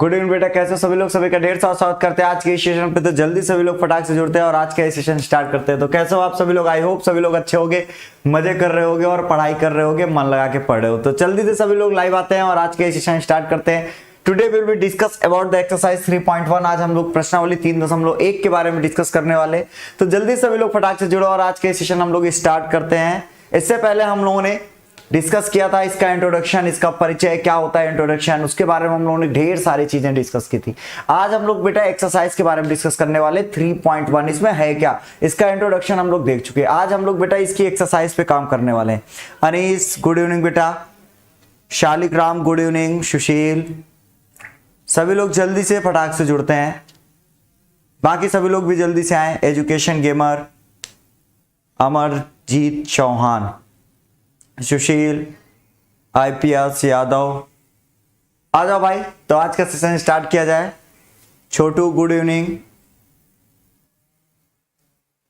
Good evening बेटा, कैसे सभी लोग? सभी का ढेर सारा स्वागत करते हैं आज के इस सेशन पे। तो जल्दी सभी लोग फटाक से जुड़ते हैं और आज का ये सेशन स्टार्ट करते हैं। तो कैसे हो आप सभी लोग? आई होप सभी लोग अच्छे होंगे, मजे कर रहे होंगे और पढ़ाई कर रहे होंगे, मन लगा के पढ़ रहे हो। तो जल्दी से सभी लोग लाइव आते हैं और आज के ये सेशन स्टार्ट करते हैं। Today will be discuss about the exercise 3.1। आज हम लोग प्रश्नावली 3.1 के बारे में डिस्कस करने वाले। तो जल्दी सभी लोग फटाक से जुड़ो और आज के सेशन हम लोग स्टार्ट करते हैं। इससे पहले हम लोगों ने डिस्कस किया था इसका इंट्रोडक्शन, इसका परिचय क्या होता है इंट्रोडक्शन, उसके बारे में हम लोगों ने ढेर सारी चीजें डिस्कस की थी। आज हम लोग बेटा एक्सरसाइज के बारे में डिस्कस करने वाले 3.1। इसमें है क्या, इसका इंट्रोडक्शन हम लोग देख चुके हैं। आज हम लोग बेटा इसकी एक्सरसाइज पे काम करने वाले हैं। अनीस गुड इवनिंग बेटा, शालिक राम गुड इवनिंग, सुशील, सभी लोग जल्दी से फटाक से जुड़ते हैं। बाकी सभी लोग भी जल्दी से आए। एजुकेशन गेमर, अमरजीत चौहान, सुशील, आईपीएस यादव, आ जाओ भाई। तो आज का सेशन स्टार्ट किया जाए। छोटू गुड इवनिंग,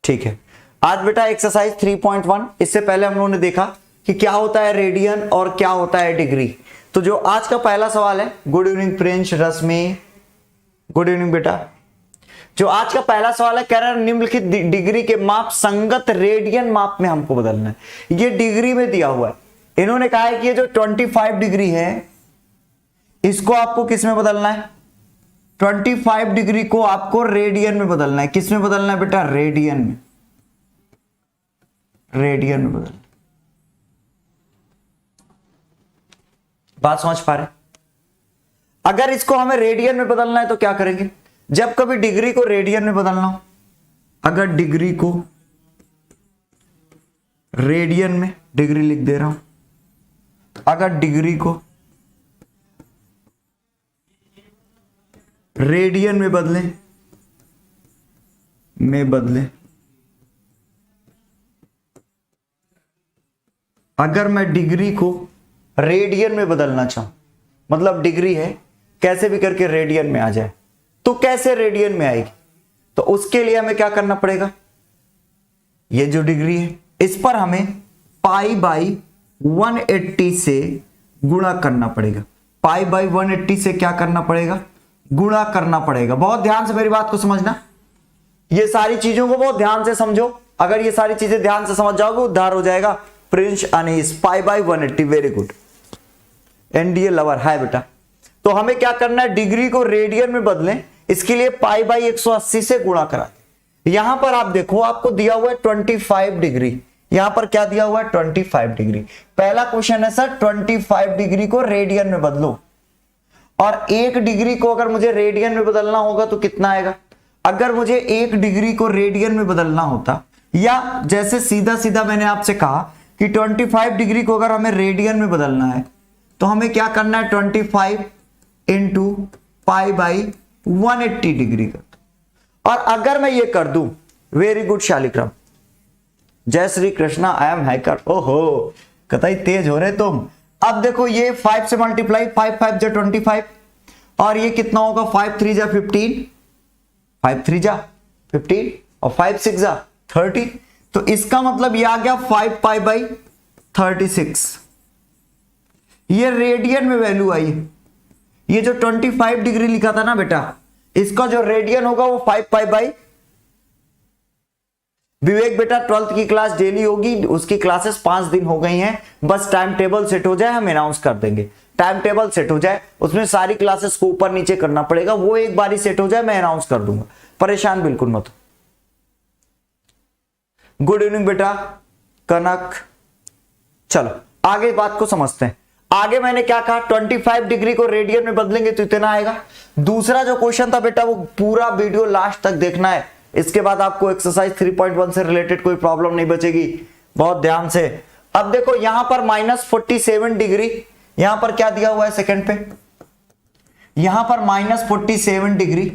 ठीक है। आज बेटा एक्सरसाइज 3.1। इससे पहले हम लोगों ने देखा कि क्या होता है रेडियन और क्या होता है डिग्री। तो जो आज का पहला सवाल है, गुड इवनिंग प्रिंस, रश्मि गुड इवनिंग बेटा। जो आज का पहला सवाल है, कह रहा है निम्नलिखित डिग्री के माप संगत रेडियन माप में हमको बदलना है। ये डिग्री में दिया हुआ है। इन्होंने कहा है कि ये जो 25 डिग्री है इसको आपको किस में बदलना है? 25 डिग्री को आपको रेडियन में बदलना है। किस में बदलना है बेटा? रेडियन में। रेडियन में बदलना। बात समझ पा रहे? अगर इसको हमें रेडियन में बदलना है तो क्या करेंगे? जब कभी डिग्री को रेडियन में बदलना हो, अगर डिग्री को रेडियन में, डिग्री लिख दे रहा हूं, अगर डिग्री को रेडियन में बदले, अगर मैं डिग्री को रेडियन में बदलना चाहूं, मतलब डिग्री है कैसे भी करके रेडियन में आ जाए, तो कैसे रेडियन में आएगी? तो उसके लिए हमें क्या करना पड़ेगा? ये जो डिग्री है इस पर हमें पाई बाई 180 से गुणा करना पड़ेगा। पाई बाई 180 से क्या करना पड़ेगा? गुणा करना पड़ेगा। बहुत ध्यान से मेरी बात को समझना, ये सारी चीजों को बहुत ध्यान से समझो। अगर ये सारी चीजें ध्यान से समझ जाओगे उद्धार हो जाएगा। Prince Anees, pi by 180, very good. NDA lover है बेटा। तो हमें क्या करना है? डिग्री को रेडियन में बदलें, इसके लिए पाई बाई 180 से गुणा करा दें। यहां पर आप देखो, आपको दिया हुआ है 25 डिग्री, यहां पर क्या दिया हुआ है? 25 डिग्री। पहला क्वेश्चन है सर 25 डिग्री को रेडियन में बदलो, और 1 डिग्री को अगर मुझे रेडियन में बदलना होगा तो कितना आएगा? अगर मुझे 1 डिग्री को रेडियन में बदलना होता, या जैसे सीधा सीधा मैंने आपसे कहा कि 25 डिग्री को अगर हमें रेडियन में बदलना है तो हमें क्या करना है? 25 इंटू पाई बाई 180 डिग्री का। और अगर मैं ये कर दूं, वेरी गुड शालिक्रम, जय Shri Krishna, I am hacker. ओहो कतई तेज हो रहे तुम। अब देखो ये 5 से मल्टीप्लाई, 5 5 जा 25, और ये कितना होगा? 5 3 जा 15, 5 3 जा 15 और 5 6 जा 30। तो इसका मतलब ये आ गया 5 पाई बाई 36। ये रेडियन में वैल्यू आई है। ये जो 25 डिग्री लिखा था ना बेटा, इसका जो रेडियन होगा वो 5 पाई बाई। विवेक बेटा 12th की क्लास डेली होगी, उसकी क्लासेस 5 दिन हो गई हैं। बस टाइम टेबल सेट हो जाए, हम अनाउंस कर देंगे। टाइम टेबल सेट हो जाए, उसमें सारी क्लासेस को ऊपर नीचे करना पड़ेगा, वो एक बारी सेट हो जाए मैं अनाउंस कर दूंगा, परेशान बिल्कुल मत हो। गुड इवनिंग बेटा कनक। चलो आगे बात को समझते हैं। आगे मैंने क्या कहा? 25 डिग्री को रेडियन में बदलेंगे तो इतना आएगा। दूसरा जो क्वेश्चन था बेटा वो पूरा वीडियो लास्ट तक देखना है, इसके बाद आपको एक्सरसाइज 3.1 से रिलेटेड कोई प्रॉब्लम नहीं बचेगी। बहुत ध्यान से। अब देखो यहां पर -47 डिग्री, यहां पर क्या दिया हुआ है सेकंड पे? यहां पर -47 डिग्री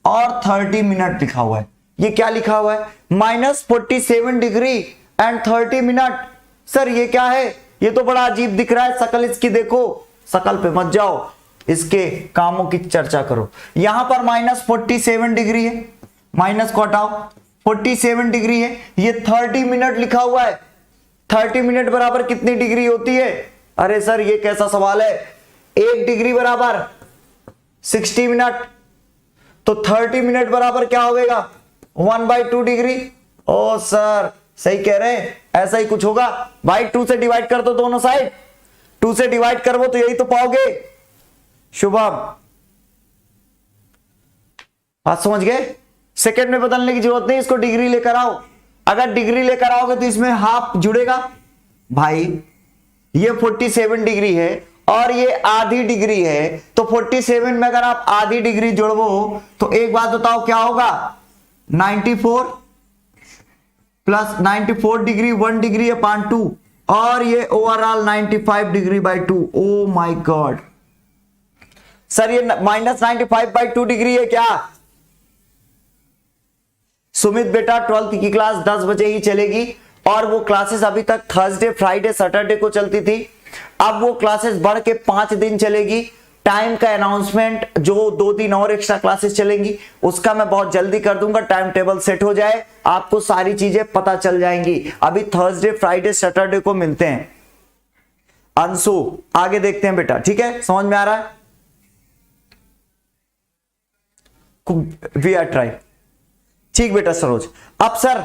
और 30 मिनट लिखा हुआ है। ये क्या लिखा हुआ है? -47 डिग्री एंड 30 मिनट। सर ये क्या है? ये तो बड़ा अजीब दिख रहा है। शकल इसकी देखो, शकल पे मत जाओ, इसके कामों की चर्चा करो। यहां पर -47 डिग्री है, माइनस को हटाओ, 47 डिग्री है, ये 30 मिनट लिखा हुआ है। 30 मिनट बराबर कितनी डिग्री होती है? अरे सर ये कैसा सवाल है? 1 डिग्री बराबर 60 मिनट, तो 30 मिनट बराबर क्या होगा 1/2 डिग्री। ओ सर सही कह रहे हैं, ऐसा ही कुछ होगा भाई। 2 से डिवाइड कर दो दोनों साइड, 2 से डिवाइड करो तो यही तो पाओगे। शुभम बात समझ गए? सेकंड में बदलने की जरूरत नहीं, इसको डिग्री लेकर आओ। अगर डिग्री लेकर आओगे तो इसमें हाफ जुड़ेगा भाई। ये 47 डिग्री है और ये आधी डिग्री है, तो 47 में अगर आप आधी डिग्री जोड़ो तो एक बात बताओ क्या होगा 94 प्लस 94 डिग्री 1 डिग्री अपॉन 2, और ये overall 95 degree by 2। O my God sir ये -95/2 डिग्री है क्या? सुमित बेटा 12th की क्लास 10 बजे ही चलेगी, और वो क्लासेस अभी तक थर्सडे फ्राइडे सैटरडे को चलती थी, अब वो क्लासेस बढ़ के 5 दिन चलेगी। टाइम का अनाउंसमेंट जो 2 दिन और एक्स्ट्रा क्लासेस चलेंगी उसका मैं बहुत जल्दी कर दूंगा। टाइम टेबल सेट हो जाए आपको सारी चीजें पता चल जाएंगी। अभी थर्सडे फ्राइडे सैटरडे को मिलते हैं। अंशु आगे देखते हैं बेटा, ठीक है समझ में आ रहा है? वी आर ट्राई, ठीक बेटा सरोज। अब सर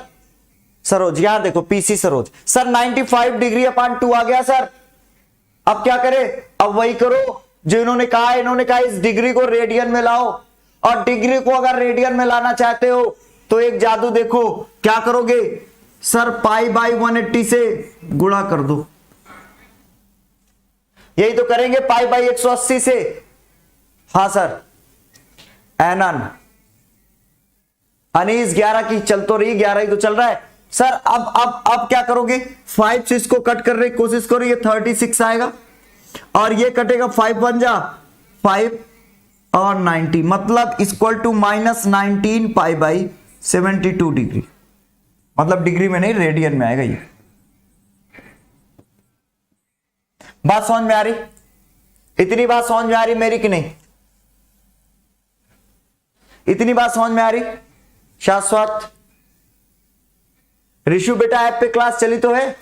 सरोज यहां देखो, PC Saroj sir 95 degree upon 2 आ गया सर। अब क्या करें? अब वही करो जो इन्होंने कहा। इन्होंने कहा इस डिग्री को रेडियन में लाओ, और डिग्री को अगर रेडियन में लाना चाहते हो तो एक जादू देखो, क्या करोगे सर π/180 से गुणा कर दो। यही तो करेंगे π/180 से। हाँ सर एनन अनीस 11 की चल तो रही, 11 ही तो चल रहा है सर। अब क्या करोगे? 5 से इसको कट करने की कोशिश करो, ये 36 आएगा, और ये कटेगा 5 बन जा 5 और 90, मतलब इक्वल टू -19 π/72 डिग्री। मतलब डिग्री में नहीं रेडियन में आएगा ये। बात समझ में आ रही? इतनी बात समझ में आ रही मेरी कि नहीं? इतनी बात समझ में आ रही? शाश्वत ऋषु बेटा ऐप पे क्लास चली तो है?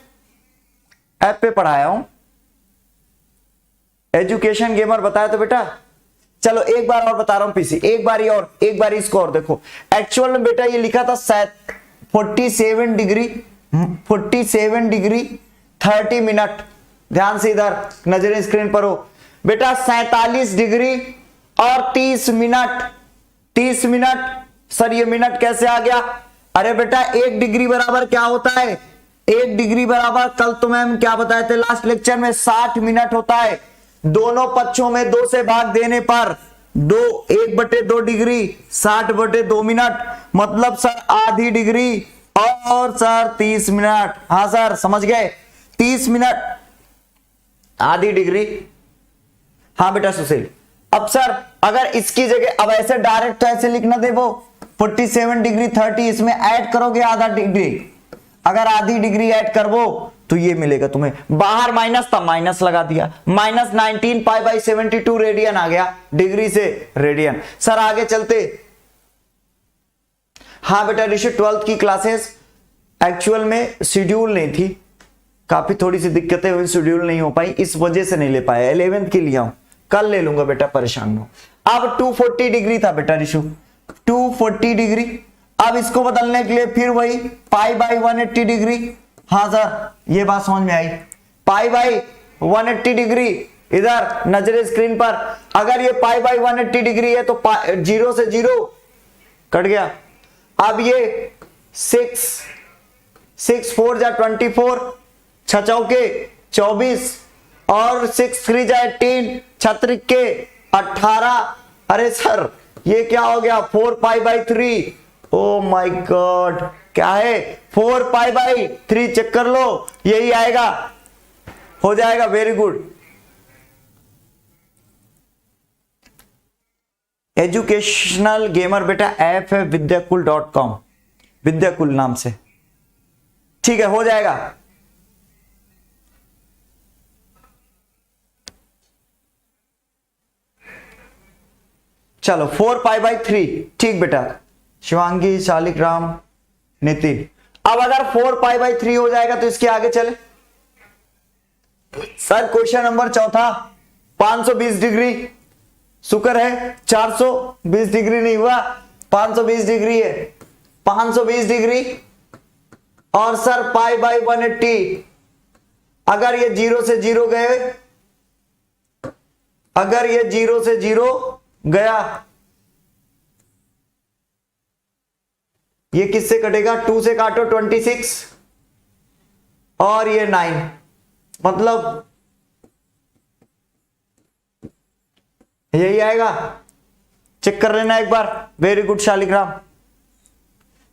ऐप पे पढ़ाया हूं, एजुकेशन गेमर बताया तो बेटा। चलो एक बार और बता रहा हूं पीसी, एक बार इसको और देखो। एक्चुअल में बेटा ये लिखा था 47 डिग्री 30 मिनट। ध्यान से इधर नजरें स्क्रीन पर हो बेटा। 47 डिग्री और 30 मिनट। 30 मिनट सर ये मिनट कैसे आ गया? अरे बेटा 1 डिग्री बराबर क्या होता है? 1 डिग्री बराबर कल तो मैम क्या बताए थे लास्ट लेक्चर में 60 मिनट होता है। दोनों पक्षों में 2 से भाग देने पर 1/2 डिग्री 60/2 मिनट, मतलब सर आधी डिग्री और सर 30 मिनट। हाँ सर समझ गए, 30 मिनट आधी डिग्री। हाँ बेटा सुशील। अब सर अगर इसकी जगह अब ऐसे डायरेक्ट तो ऐसे लिखना दे वो 47 डिग्री 30, इसमें ऐड करोगे आधा डिग्री। अगर आधी डिग्री ऐड कर वो तो ये मिलेगा तुम्हें। बाहर माइनस था, माइनस लगा दिया, -19 π/72 रेडियन आ गया, डिग्री से रेडियन। सर आगे चलते। हाँ बेटा ऋषि 12th की क्लासेस एक्चुअल में शेड्यूल नहीं थी, काफी थोड़ी सी दिक्कतें हुई, शेड्यूल नहीं हो पाई, इस वजह से नहीं ले पाया। 11th की लिया हूं, कल ले लूंगा बेटा, परेशान हो। अब 240 डिग्री था बेटा ऋषु, 240 डिग्री। अब इसको बदलने के लिए फिर वही π/180 डिग्री। हाँ सर ये बात समझ में आई। π/180 डिग्री इधर नजरे स्क्रीन पर। अगर ये π/180 डिग्री है तो 0 से 0 कट गया। अब ये 6 4 जा 24, 6 चौके 24 और 6 3 जा 18, 6 त्रिके 18। अरे सर ये क्या हो गया 4π/3। ओ माय गॉड क्या है 4π/3, चेक कर लो यही आएगा, हो जाएगा। Very good. एजुकेशनल गेमर बेटा ऐप है विद्याकुल.com, विद्याकुल नाम से, ठीक है हो जाएगा। चलो 4π/3 ठीक बेटा। शिवांगी शालिक राम नितिन। अब अगर 4π/3 हो जाएगा तो इसके आगे चले। सर क्वेश्चन नंबर 4 520 डिग्री शुक्र है 420 डिग्री नहीं हुआ, 520 डिग्री है, 520 डिग्री। और सर पाई बाई 180, अगर ये 0 से 0 गए, अगर ये 0 से 0 गया, ये किससे कटेगा? 2 से काटो 26 और ये 9, मतलब यही आएगा। चेक कर लेना एक बार। Very good Shaligram.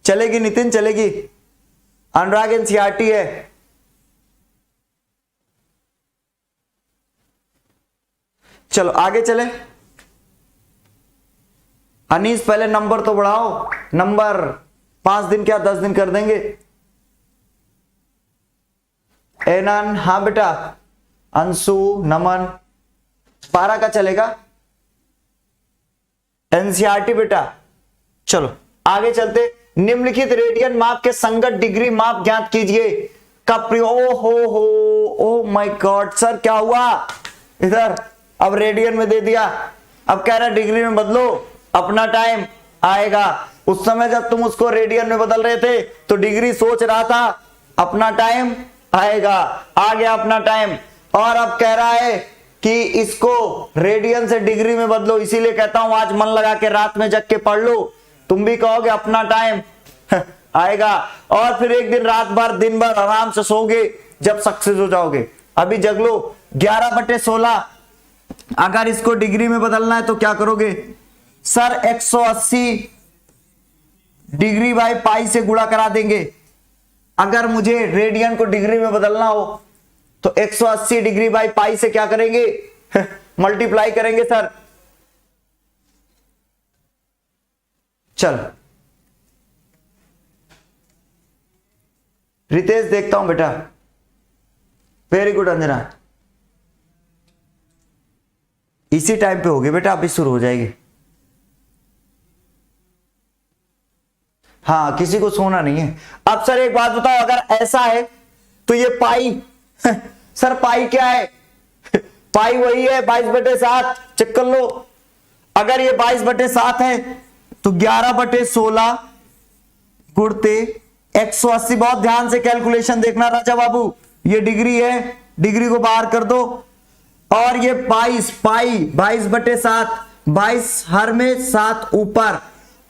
चलेगी नितिन, चलेगी। अनुराग एनसीईआरटी है। चलो आगे चले। अनीस पहले नंबर तो बढ़ाओ, नंबर 5 दिन क्या 10 दिन कर देंगे। एनन, हाँ बेटा। अंशु, नमन, 12 का चलेगा। एनसीईआरटी बेटा। चलो आगे चलते। निम्नलिखित रेडियन माप के संगत डिग्री माप ज्ञात कीजिए। ओ हो माय गॉड सर, क्या हुआ इधर? अब रेडियन में दे दिया, अब कह रहा डिग्री में बदलो, अपना टाइम आएगा। उस समय जब तुम उसको रेडियन में बदल रहे थे तो डिग्री सोच रहा था, अपना टाइम आएगा। आ गया अपना टाइम। और अब कह रहा है कि इसको रेडियन से डिग्री में बदलो। इसीलिए कहता हूं आज मन लगा के रात में जग के पढ़ लो। तुम भी कहोगे अपना टाइम आएगा, और फिर एक दिन रात भर दिन भर आराम से सोओगे जब सक्सेस हो जाओगे। अभी जग लो। 11/16 अगर इसको डिग्री में बदलना है तो क्या करोगे? सर 180 डिग्री बाई पाई से गुणा करा देंगे। अगर मुझे रेडियन को डिग्री में बदलना हो तो 180 डिग्री बाई पाई से क्या करेंगे? मल्टीप्लाई करेंगे सर। चल रितेश देखता हूं बेटा। Very good Anjana. इसी टाइम पे होगी बेटा, अभी शुरू हो जाएगी। हाँ किसी को सोना नहीं है। अब सर एक बात बताओ, अगर ऐसा है तो ये पाई सर पाई क्या है? पाई वही है 22/7। चेक कर लो। अगर ये 22/7 है तो 11/16 गुणते 180। बहुत ध्यान से कैलकुलेशन देखना राजा बाबू। ये डिग्री है, डिग्री को बाहर कर दो। और ये 22 पाई 22/7, 22 हर में 7 ऊपर,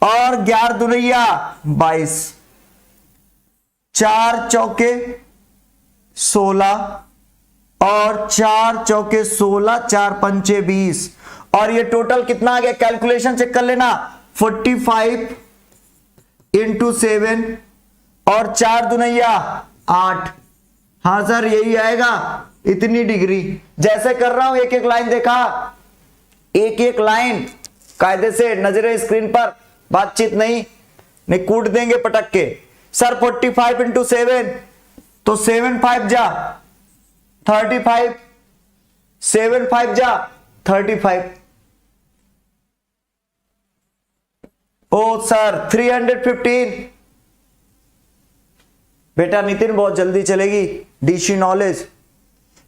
और 11 दुनिया 22, 4 चौके 16, और 4 चौके 16, 4 पंचे 20, और ये टोटल कितना आ गया? कैलकुलेशन चेक कर लेना। 45 × 7 और 4 दुनिया 8। हाँ सर यही आएगा, इतनी डिग्री। जैसे कर रहा हूं एक एक लाइन देखा, एक एक लाइन कायदे से, नजरें स्क्रीन पर, बातचीत नहीं कूट देंगे पटक के। सर 45 × 7 तो 7 5 जा 35, 7 5 जा 35। ओ सर 315। बेटा नितिन बहुत जल्दी चलेगी डीसी नॉलेज।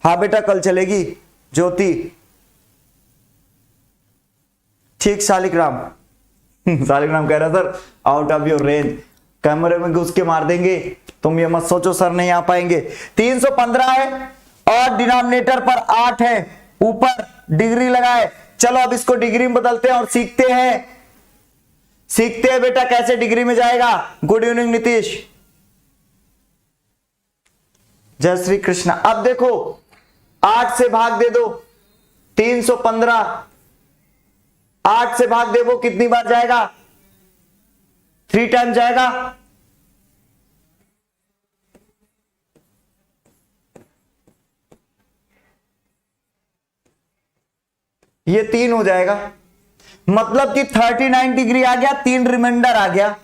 हाँ बेटा कल चलेगी ज्योति। ठीक शालिग्राम। शालिग्राम कह रहा sir out of your range, कैमरे में घुस के मार देंगे। तुम ये मत सोचो सर नहीं आ पाएंगे। 315 है और डिनोमिनेटर पर 8 है, ऊपर डिग्री लगाए। चलो अब इसको डिग्री में बदलते हैं और सीखते हैं बेटा कैसे डिग्री में जाएगा। Good evening Nitish. जय श्री कृष्ण। अब देखो 8 से भाग दे दो 315, 8 से भाग दे वो कितनी बार जाएगा? 3 टाइम जाएगा। ये 3 हो जाएगा, मतलब कि 39 डिग्री आ गया, 3 रिमाइंडर आ गया,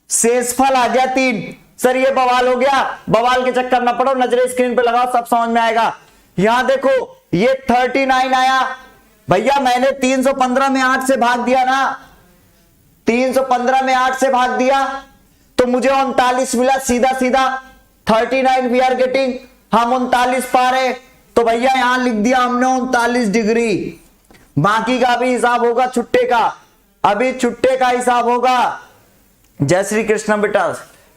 शेषफल आ गया 3। सर ये बवाल हो गया, बवाल के चक्कर ना पड़ो, नजरें स्क्रीन पे लगाओ, सब समझ में आएगा। यहां देखो ये 39 आया भैया, मैंने 315 में 8 से भाग दिया ना, 315 में 8 से भाग दिया तो मुझे 39 मिला। सीधा सीधा 39 वी आर गेटिंग, हम 39 पा रहे। तो भैया यहां लिख दिया हमने 39 डिग्री। बाकी का भी हिसाब होगा छुट्टे का, अभी छुट्टे का हिसाब होगा। जय श्री कृष्ण बेटा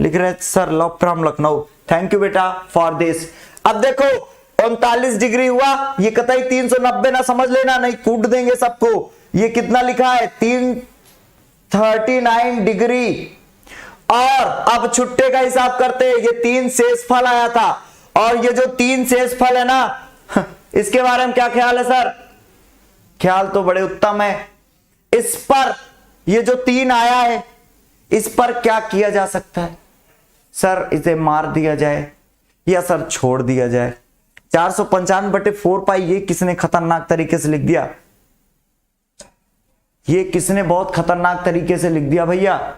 लिख रहे sir love from Lucknow, thank you बेटा फॉर दिस। अब देखो 39 डिग्री हुआ, ये कतई 390 ना समझ लेना, नहीं कूट देंगे सबको। ये कितना लिखा है 339 डिग्री। और अब छुट्टे का हिसाब करते हैं, ये 3 शेषफल आया था, और ये जो 3 शेषफल है ना इसके बारे में क्या ख्याल है सर? ख्याल तो बड़े उत्तम है। इस पर ये जो 3 आया है इस पर क्या किया जा सकता है? सर इसे मार दिया जाए या सर छोड़ दिया जाए। 495/4 पाई ये किसने खतरनाक तरीके से लिख दिया, ये किसने बहुत खतरनाक तरीके से लिख दिया भैया।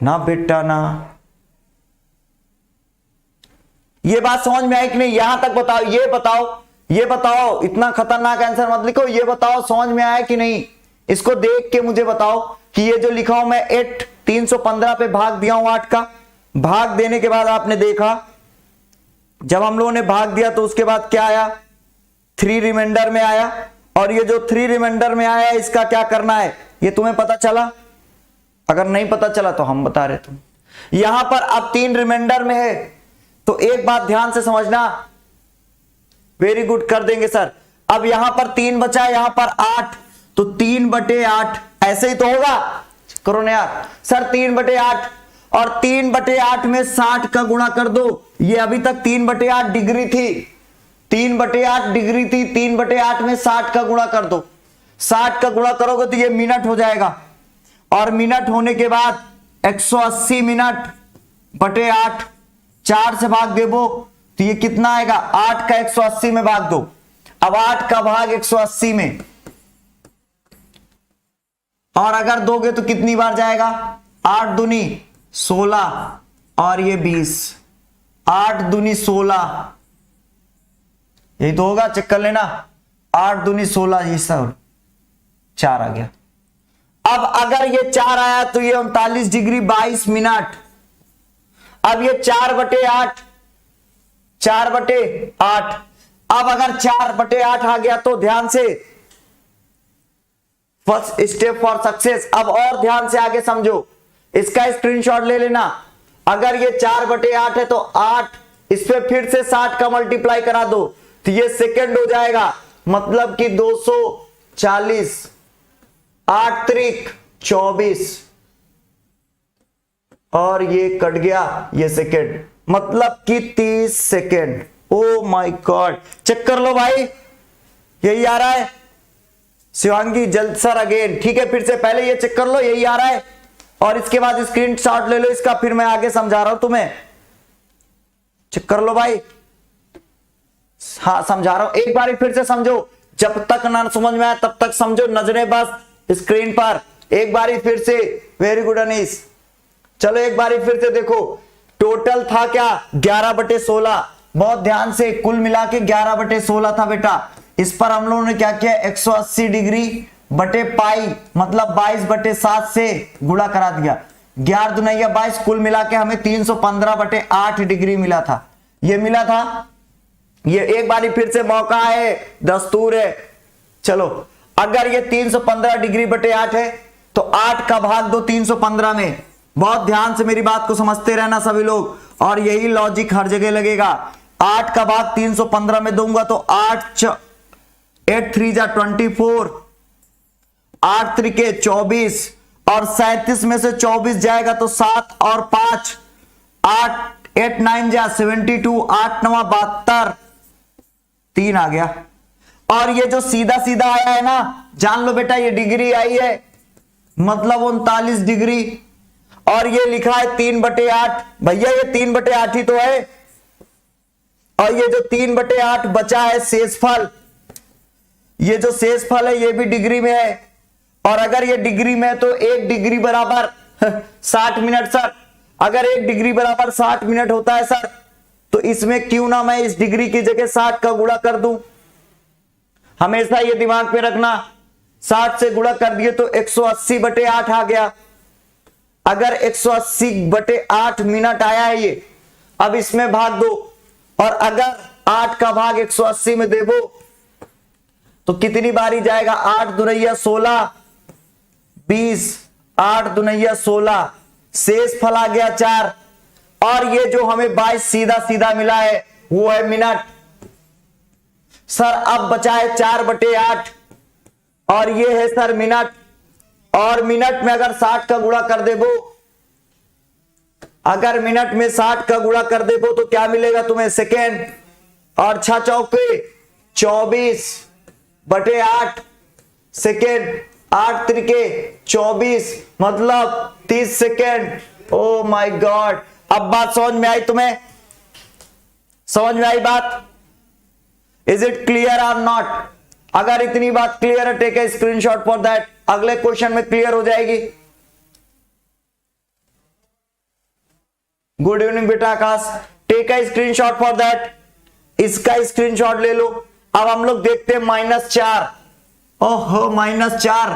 ना बेटा ना, ये बात समझ में आई कि नहीं? यहां तक बताओ, ये बताओ, इतना खतरनाक आंसर मत लिखो, ये बताओ समझ में आया कि नहीं? इसको देख के मुझे बताओ कि ये जो लिखा हूं मैं 8 315 पे भाग दिया हूं 8 का। भाग देने के बाद आपने देखा, जब हम लोगों ने भाग दिया तो उसके बाद क्या आया? 3 रिमाइंडर में आया, और ये जो 3 रिमाइंडर में आया इसका क्या करना है ये तुम्हें पता चला? अगर नहीं पता चला तो हम बता रहे तुम। यहां पर अब 3 रिमाइंडर में है, तो एक बात ध्यान से समझना, वेरी गुड कर देंगे सर। अब यहां पर 3 बचा है, यहां पर 8, तो 3/8 ऐसे ही तो होगा। करो ना यार सर, 3/8, और 3/8 में 60 का गुणा कर दो। ये अभी तक 3/8 डिग्री थी, 3/8 डिग्री थी, 3/8 में 60 का गुणा कर दो। 60 का गुणा करोगे तो ये मिनट हो जाएगा, और मिनट होने के बाद 180 मिनट बटे 8, 4 से भाग देवो तो ये कितना आएगा? 8 का 180 में भाग दो। अब 8 का भाग 180 में, और अगर दोगे तो कितनी बार जाएगा? 8 दूनी 16 और ये 20, 8 दूनी 16, यही तो होगा, चेक कर लेना। 8 दूनी 16, ये सब 4 आ गया। अब अगर ये 4 आया तो ये 39 डिग्री 22 मिनट। अब ये 4/8, 4/8। अब अगर 4/8 आ गया तो ध्यान से, फर्स्ट स्टेप फॉर सक्सेस। अब और ध्यान से आगे समझो, इसका स्क्रीनशॉट ले लेना। अगर ये 4/8 है तो 8, इस पे फिर से 60 का मल्टीप्लाई करा दो तो ये सेकंड हो जाएगा, मतलब कि 240, 8 त्रिक 24, और ये कट गया ये सेकंड, मतलब कि 30 second. Oh my god, check कर लो भाई, यही आ रहा है शिवांगी जल्द सर अगेन। ठीक है, फिर से पहले ये चेक कर लो, यही आ रहा है, और इसके बाद स्क्रीनशॉट ले लो इसका, फिर मैं आगे समझा रहा हूं तुम्हें। चेक कर लो भाई, हाँ समझा रहा हूं, एक बार फिर से समझो, जब तक ना समझ में आए तब तक समझो, नजरें बस स्क्रीन पर। एक बारी फिर से, वेरी गुड अनीस। चलो एक बारी फिर से देखो, टोटल था क्या? 11/16। बहुत ध्यान से, कुल मिला के 11/16 था बेटा। इस पर हम लोगों ने क्या किया? 180 डिग्री बटे पाई, मतलब 22/7 से गुणा करा दिया। 11 दुनिया 22, कुल मिला के हमें 315/8 डिग्री मिला था। ये मिला था, ये एक बारी फिर से मौका है, दस्तूर है। चलो, अगर ये 315 डिग्री बटे 8 है तो 8 का भाग दो 315 में। बहुत ध्यान से मेरी बात को समझते रहना सभी लोग, और यही लॉजिक हर जगह लगेगा। 8 का भाग 315 में दूंगा तो 8 3 जा 24, 8 त्रिके 24, और 37 में से 24 जाएगा तो 7 और 5, 8 9 जा 72, 8 9 72, 3 आ गया। और ये जो सीधा सीधा आया है ना, जान लो बेटा ये डिग्री आई है, मतलब 39 डिग्री, और ये लिखा है 3/8। भैया ये 3/8 ही तो है, और ये जो 3/8 बचा है शेषफल, ये जो शेषफल है ये भी डिग्री में है, और अगर ये डिग्री में है तो 1 डिग्री बराबर 60 मिनट सर। अगर 1 डिग्री बराबर 60 मिनट होता है सर, तो इसमें क्यों ना मैं इस डिग्री की जगह 60 का गुणा कर दूं। हमेशा ये दिमाग पे रखना, 60 से गुणा कर दिए तो 180/8 आ गया। अगर 180/8 मिनट आया है ये, अब इसमें भाग दो और अगर 8 का भाग 180 में देवो तो कितनी बारी जाएगा? 8 दुनैया 16, 20, 8 दुनैया 16, शेष फल आ गया 4, और ये जो हमें 22 सीधा सीधा मिला है वो है मिनट। सर अब बचा है 4/8 और ये है सर मिनट, और मिनट में अगर 60 का गुणा कर देबो, अगर मिनट में 60 का गुणा कर देबो तो क्या मिलेगा तुम्हें? सेकेंड। और 6 चौके 24/8 सेकेंड, 8 त्रिके 24 मतलब 30 सेकेंड। ओ माय गॉड, अब बात समझ में आई तुम्हें? समझ में आई बात? इज इट क्लियर और नॉट? अगर इतनी बात क्लियर है, take a screenshot for that, अगले क्वेश्चन में क्लियर हो जाएगी। गुड इवनिंग बेटा Aakash, take a screenshot for that, इसका स्क्रीनशॉट ले लो। अब हम लोग देखते हैं -4। ओहो -4,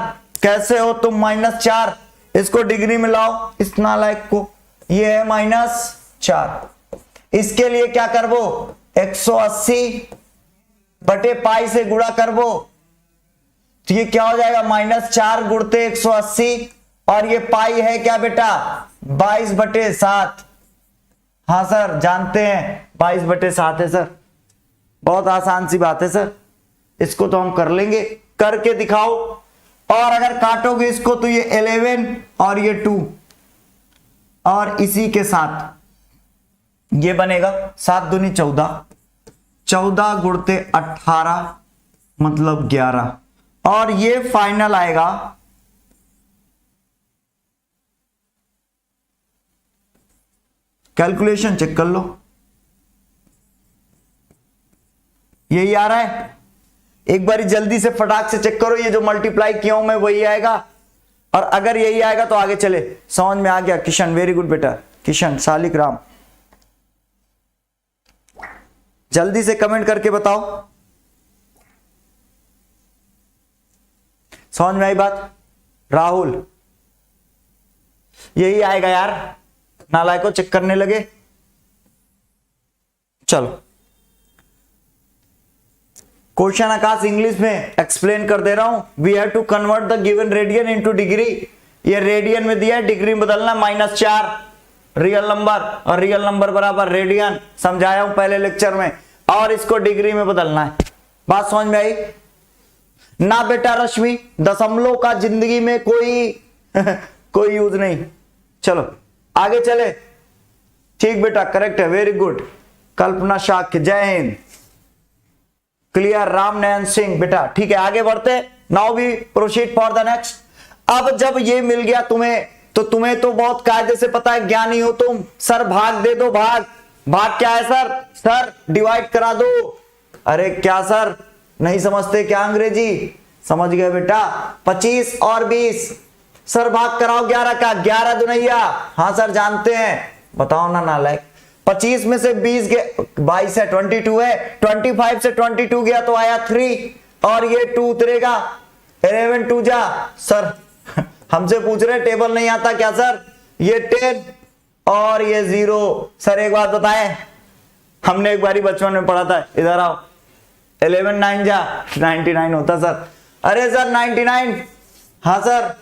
कैसे हो तुम -4? इसको डिग्री में लाओ इस नालायक को, ये है -4। इसके लिए क्या करबो? 180/π से गुणा करबो तो ये क्या हो जाएगा? -4 गुणते 180, और ये पाई है क्या बेटा? 22/7। हाँ सर जानते हैं 22/7 है सर, बहुत आसान सी बात है सर, इसको तो हम कर लेंगे, करके दिखाओ। और अगर काटोगे इसको तो ये 11 और ये 2, और इसी के साथ ये बनेगा 7 दूनी 14, 14 गुणते 18 मतलब 11, और ये फाइनल आएगा कैलकुलेशन चेक कर लो, यही आ रहा है। एक बारी जल्दी से फटाक से चेक करो, ये जो मल्टीप्लाई किया हूं मैं वही आएगा, और अगर यही आएगा तो आगे चले। समझ में आ गया किशन? वेरी गुड बेटा किशन, सालिक राम, जल्दी से कमेंट करके बताओ समझ में आई बात? राहुल यही आएगा यार, नालायक को चेक करने लगे। चलो क्वेश्चन आकाश इंग्लिश में एक्सप्लेन कर दे रहा हूं। We have to convert the given radian into degree. ये रेडियन में दिया है, डिग्री में बदलना। -4 रियल नंबर, और रियल नंबर बराबर रेडियन, समझाया हूं पहले लेक्चर में, और इसको डिग्री में बदलना है। बात समझ में आई ना बेटा रश्मि? दशमलव का जिंदगी में कोई कोई यूज नहीं। चलो आगे चले। ठीक बेटा, करेक्ट है, very good. Kalpana Shakya, Jai Hind, clear. Ram Nayan Singh बेटा, ठीक है, आगे बढ़ते। Now we proceed for the next. अब जब ये मिल गया तुम्हें तो बहुत कायदे से पता है, ज्ञानी हो तुम। सर भाग दे दो, भाग। भाग क्या है सर? सर डिवाइड करा दो। अरे क्या सर नहीं समझते क्या अंग्रेजी? समझ गए बेटा। 25 और 20, सर भाग कराओ 11 का। 11 दुनैया, हाँ सर जानते हैं, बताओ ना नालायक। 25 में से 20 गए, 22 है, 22 है, 25 से 22 गया तो आया 3, और ये 2 उतरेगा, 11 2 जा। सर हमसे पूछ रहे टेबल नहीं आता क्या सर? ये 10 और ये 0। सर एक बात बताएं, हमने एक बारी बचपन में पढ़ा था, इधर आओ, 11 9 जा 99 होता सर। अरे सर 99, हाँ सर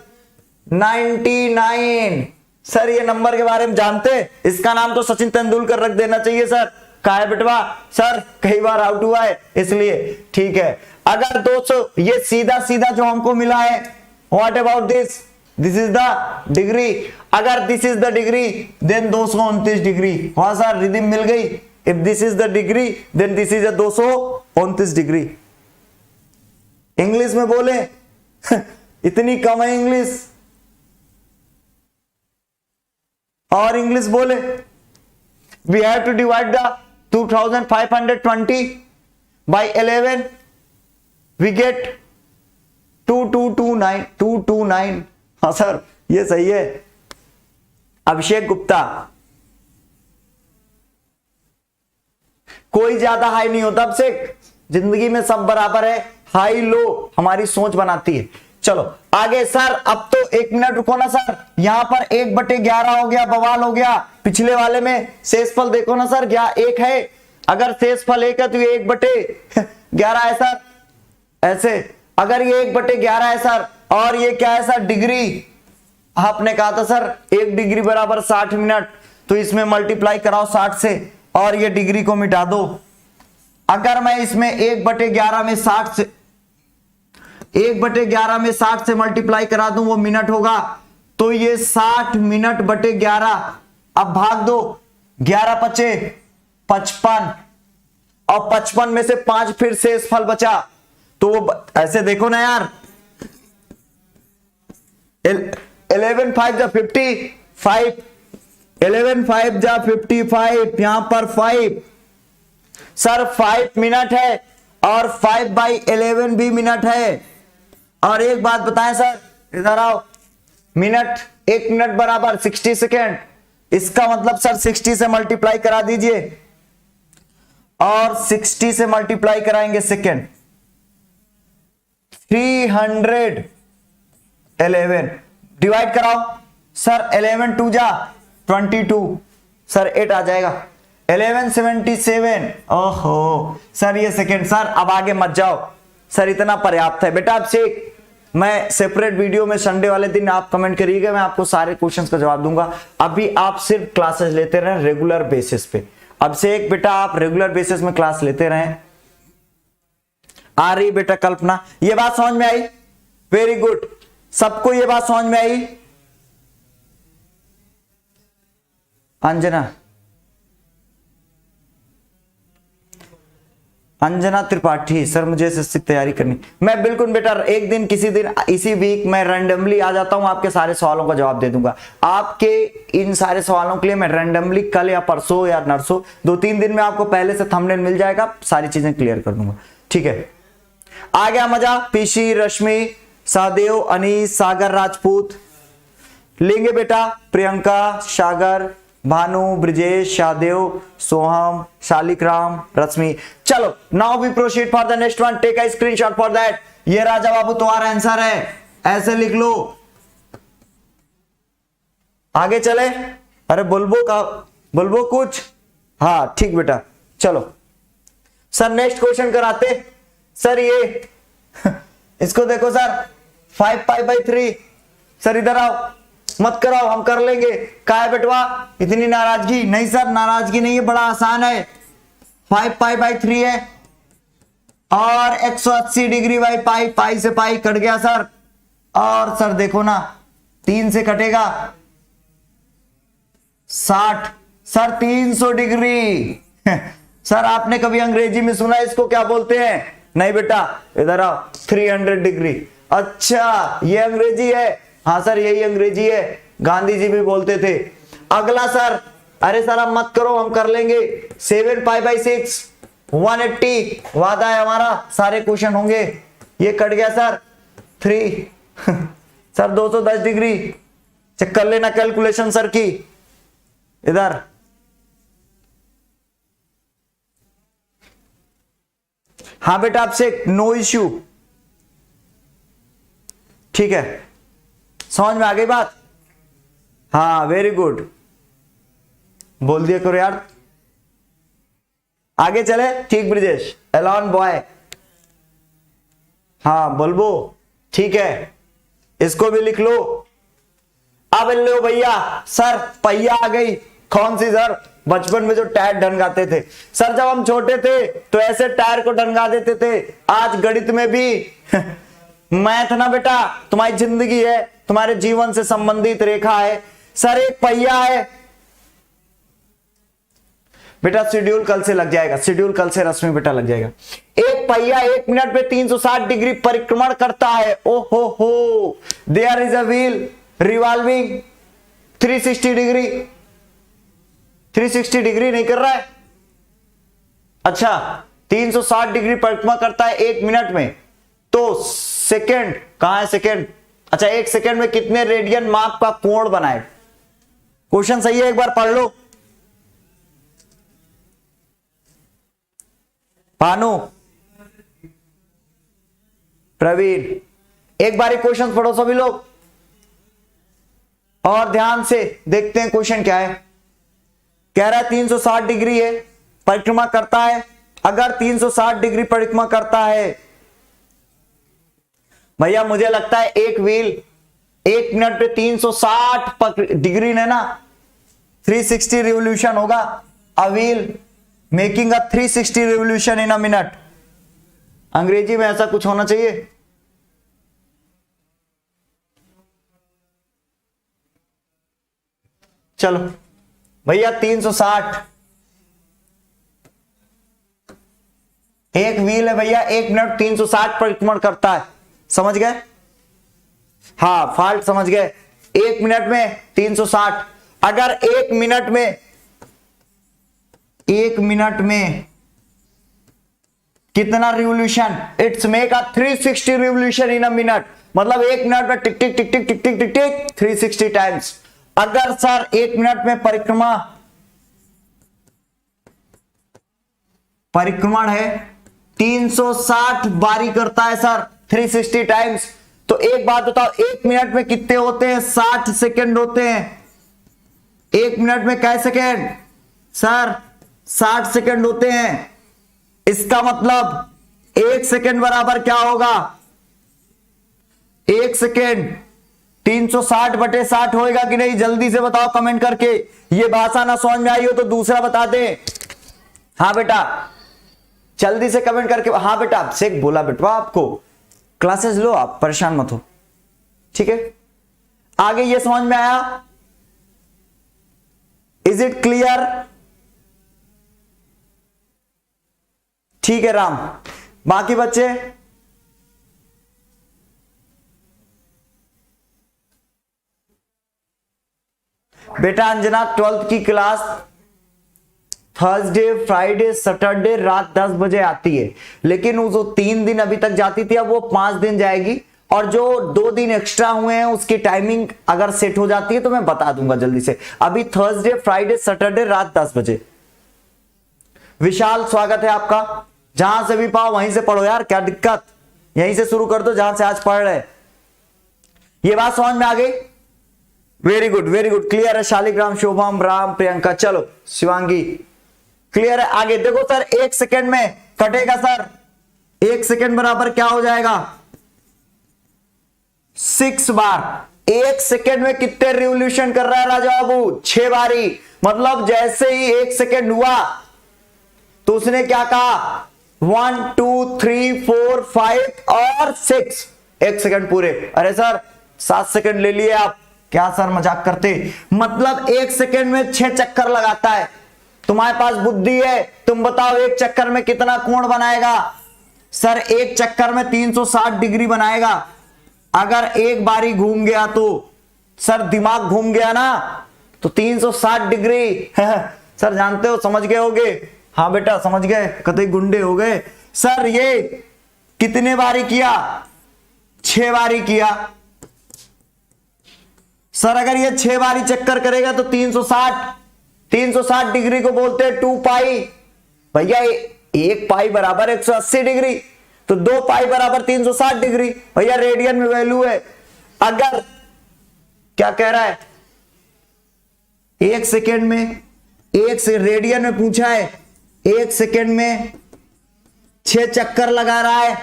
99। सर ये नंबर के बारे में जानते? इसका नाम तो सचिन तेंदुलकर रख देना चाहिए सर। काहे बिटवा? सर कई बार आउट हुआ है इसलिए। ठीक है, अगर 200, ये सीधा सीधा जो हमको मिला है, what about this? This is the degree. अगर this is the degree then 229 degree. वहां सर रिदिम मिल गई। If this is the degree then this is 229 degree. English में बोले इतनी कम है इंग्लिश, और इंग्लिश बोले we have to divide the 2520 by 11, we get 2229। हाँ सर ये सही है। अभिषेक गुप्ता, कोई ज्यादा हाई नहीं होता अभिषेक, जिंदगी में सब बराबर है, हाई लो हमारी सोच बनाती है। चलो आगे सर। अब तो 1 मिनट रुको ना सर, यहां पर 1/11 हो गया, बवाल हो गया। पिछले वाले में शेषफल देखो ना सर, 1 है। अगर शेषफल 1 है तो ये 1/11 है सर, ऐसे। अगर ये 1/11 है सर, और ये क्या है सर, डिग्री। आपने कहा था सर 1 डिग्री बराबर 60 मिनट, तो इसमें मल्टीप्लाई कराओ 60 से और ये डिग्री को मिटा दो। अगर मैं इसमें 1/11 में 60 से 1/11 में 60 से मल्टीप्लाई करा दूं, वो मिनट होगा, तो ये 60 मिनट बटे 11। अब भाग दो, 11 पचे 55, और 55 में से 5 फिर शेषफल बचा, तो वो ऐसे देखो ना यार, 11 5 जा 55, 11 5 जा 55, यहां पर 5 सर 5 मिनट है, और 5/11 भी मिनट है। और एक बात बताएं सर, इधर आओ, मिनट 1 मिनट बराबर 60 सेकेंड, इसका मतलब सर 60 से मल्टीप्लाई करा दीजिए, और 60 से मल्टीप्लाई कराएंगे सेकेंड, 311 डिवाइड कराओ सर, 11 2 जा 22, सर 8 आ जाएगा, 1177। ओहो सर ये सेकेंड, सर अब आगे मत जाओ सर, इतना पर्याप्त है बेटा। आपसे मैं सेपरेट वीडियो में संडे वाले दिन आप कमेंट करिएगा, मैं आपको सारे क्वेश्चंस का जवाब दूंगा। अभी आप सिर्फ क्लासेस लेते रहें रेगुलर बेसिस पे, अब से एक बेटा आप रेगुलर बेसिस में क्लास लेते रहें। आ रही बेटा कल्पना, ये बात समझ में आई? वेरी गुड, सबको ये बात समझ में आई? अंजना त्रिपाठी, सर मुझे एसएससी की तैयारी करनी। मैं बिल्कुल बेटा एक दिन किसी दिन इसी वीक मैं रैंडमली आ जाता हूं, आपके सारे सवालों का जवाब दे दूंगा। आपके इन सारे सवालों के लिए मैं रैंडमली कल या परसों या नरसों 2-3 दिन में आपको पहले से थंबनेल मिल जाएगा, सारी चीजें क्लियर कर दूंगा। ठीक है, आ गया मजा? पीशी, रश्मि, सहदेव, अनीस, सागर राजपूत लेंगे बेटा, प्रियंका, सागर, भानु, ब्रिजेश, शादेव, सोहम, शालिग्राम, रश्मि। चलो now we proceed for the next one, take a screenshot for that. ये राजा बाबू तुम्हारा आंसर है, ऐसे लिख लो। आगे चले? अरे बोलबो कुछ? हाँ ठीक बेटा, चलो सर नेक्स्ट क्वेश्चन कराते। सर ये इसको देखो सर, 5π/3। सर इधर आओ, मत कराओ, हम कर लेंगे। क्या है बेटवा इतनी नाराजगी? नहीं सर नाराजगी नहीं है, बड़ा आसान है। 5π/3 है, और 180 डिग्री बाई पाई, पाई से पाई कट गया सर। और सर देखो ना, 3 से कटेगा 60, सर 300 डिग्री। सर आपने कभी अंग्रेजी में सुना इसको क्या बोलते हैं? नहीं बेटा, इधर आओ, 300 डिग्री। अच्छा ये अंग्रेजी है? हाँ सर यही अंग्रेजी है, गांधी जी भी बोलते थे। अगला सर, अरे सर आप मत करो, हम कर लेंगे। 7π/6 180, वादा है हमारा, सारे क्वेश्चन होंगे। ये कट गया सर 3 सर 210 डिग्री। चेक कर लेना कैलकुलेशन सर की, इधर हाँ बेटा आपसे नो इश्यू। ठीक है, समझ में आ गई बात? हाँ वेरी गुड, बोल दिया करो यार। आगे चले? ठीक ब्रिजेश, एलॉन बॉय, हाँ बोलबो, ठीक है, इसको भी लिख लो। अब लो भैया, सर पहिया आ गई। कौन सी सर? बचपन में जो टायर ढनगाते थे सर, जब हम छोटे थे तो ऐसे टायर को ढनगा देते थे। आज गणित में भी मैथ ना बेटा तुम्हारी जिंदगी है, तुम्हारे जीवन से संबंधित रेखा है। सर एक पहिया है बेटा, शेड्यूल कल से लग जाएगा, शेड्यूल कल से रस्मी बेटा लग जाएगा। एक पहिया 1 मिनट में 360 डिग्री परिक्रमण करता है। ओ हो, there is a wheel revolving 360 degree. 360 degree नहीं कर रहा है? अच्छा 360 डिग्री परिक्रमा करता है 1 मिनट में, तो सेकेंड कहां है? सेकेंड, अच्छा 1 सेकेंड में कितने रेडियन माप का कोण बनाए? क्वेश्चन सही है, एक बार पढ़ लो। भानु, प्रवीण, एक बार क्वेश्चन पढ़ो सभी लोग, और ध्यान से देखते हैं क्वेश्चन क्या है। कह रहा है 360 डिग्री है परिक्रमा करता है? अगर 360 डिग्री परिक्रमा करता है भैया, मुझे लगता है एक व्हील 1 मिनट पे 360 डिग्री ने ना 360 रिवोल्यूशन होगा। A wheel making a 360 revolution in a minute. अंग्रेजी में ऐसा कुछ होना चाहिए। चलो भैया 360, एक व्हील है भैया 1 मिनट 360 परिक्रमण करता है, समझ गए? हाँ फॉल्ट समझ गए। 1 मिनट में 360, अगर 1 मिनट में कितना revolution? It's make a 360 revolution in a minute, मतलब 1 मिनट में टिक टिक टिक टिक टिक टिक टिक टिक 360 टाइम्स। अगर सर 1 मिनट में परिक्रमण है 360 बारी करता है सर 360 टाइम्स, तो एक बात बताओ 1 मिनट में कितने होते हैं? 60 सेकंड होते हैं। 1 मिनट में कै सेकंड सर? 60 सेकंड होते हैं। इसका मतलब 1 सेकंड बराबर क्या होगा? 1 सेकंड 360 बटे 60 होएगा कि नहीं? जल्दी से बताओ कमेंट करके। ये भाषा ना समझ में आई हो तो दूसरा बता दे। हाँ बेटा जल्दी से कमेंट करके। हाँ बेटा अभिषेक बोला बेटवा आपको, क्लासेस लो आप, परेशान मत हो, ठीक है? आगे ये समझ में आया? Is it clear? ठीक है राम। बाकी बच्चे बेटा अंजना 12th की क्लास थर्सडे फ्राइडे सैटरडे रात 10 बजे आती है, लेकिन वो जो 3 दिन अभी तक जाती थी अब वो 5 दिन जाएगी, और जो 2 दिन एक्स्ट्रा हुए हैं उसकी टाइमिंग अगर सेट हो जाती है तो मैं बता दूंगा जल्दी से। अभी थर्सडे फ्राइडे सैटरडे रात 10 बजे। विशाल स्वागत है आपका। जहां से भी पाओ वहीं से पढ़ो यार, क्या दिक्कत, यहीं से शुरू कर दो जहां से आज पढ़ रहे। ये बात समझ में आ गई? Very good very good, clear है। शालिग्राम, शोभम, राम, प्रियंका, चलो शिवांगी क्लियर है। आगे देखो सर 1 सेकंड में कटेगा सर, 1 सेकंड बराबर क्या हो जाएगा? 6 बार। 1 सेकंड में कितने रिवोल्यूशन कर रहा है राजा बाबू? 6 बारी। मतलब जैसे ही 1 सेकंड हुआ तो उसने क्या कहा? 1 2 3 4 5 और 6, 1 सेकंड पूरे। अरे सर 7 सेकंड ले लिए आप, क्या सर मजाक करते? मतलब 1 सेकंड में 6 चक्कर लगाता है। तुम्हारे पास बुद्धि है, तुम बताओ 1 चक्कर में कितना कोण बनाएगा? सर 1 चक्कर में 360 डिग्री बनाएगा। अगर एक बारी घूम गया तो सर दिमाग घूम गया ना, तो 360 डिग्री सर जानते हो, समझ गए होगे? हाँ बेटा समझ गए, कतई गुंडे हो गए। सर ये कितने बारी किया? 6 बारी किया। सर अगर ये 6 बारी चक्कर करेगा तो 360 डिग्री को बोलते हैं 2 पाई। भैया 1 पाई बराबर 180 डिग्री, तो 2 पाई बराबर 360 डिग्री। भैया रेडियन में वैल्यू है। अगर क्या कह रहा है? 1 सेकेंड में, रेडियन में पूछा है, 1 सेकेंड में 6 चक्कर लगा रहा है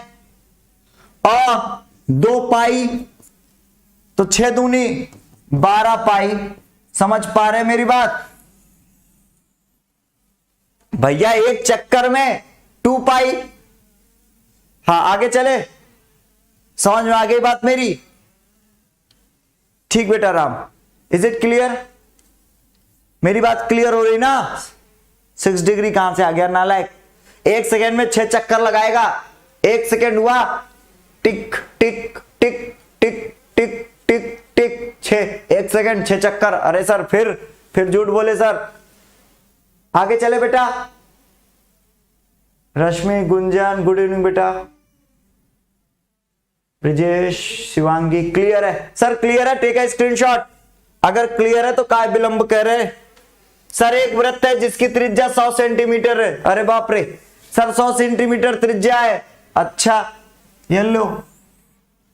और 2 पाई, तो 6 दूनी 12 पाई। समझ पा रहे मेरी बात? भैया 1 चक्कर में 2 पाई। हाँ आगे चले, समझ में आ गई बात मेरी? ठीक बेटा राम, इज इट क्लियर? मेरी बात क्लियर हो रही ना? 6 डिग्री कहां से आ गया नालायक? 1 सेकेंड में 6 चक्कर लगाएगा। 1 सेकेंड हुआ, टिक टिक टिक टिक टिक टिक टिक 6, 1 सेकेंड 6 चक्कर। अरे सर फिर झूठ बोले सर। आगे चले बेटा। रश्मि, गुंजन, गुड इवनिंग बेटा। ब्रिजेश, शिवांगी, क्लियर है सर? क्लियर है, टेक अ स्क्रीनशॉट। अगर क्लियर है तो काय विलंब कह रहे? सर एक वृत्त है जिसकी त्रिज्या 100 सेंटीमीटर है। अरे बाप रे सर 100 सेंटीमीटर त्रिज्या है। अच्छा ये लो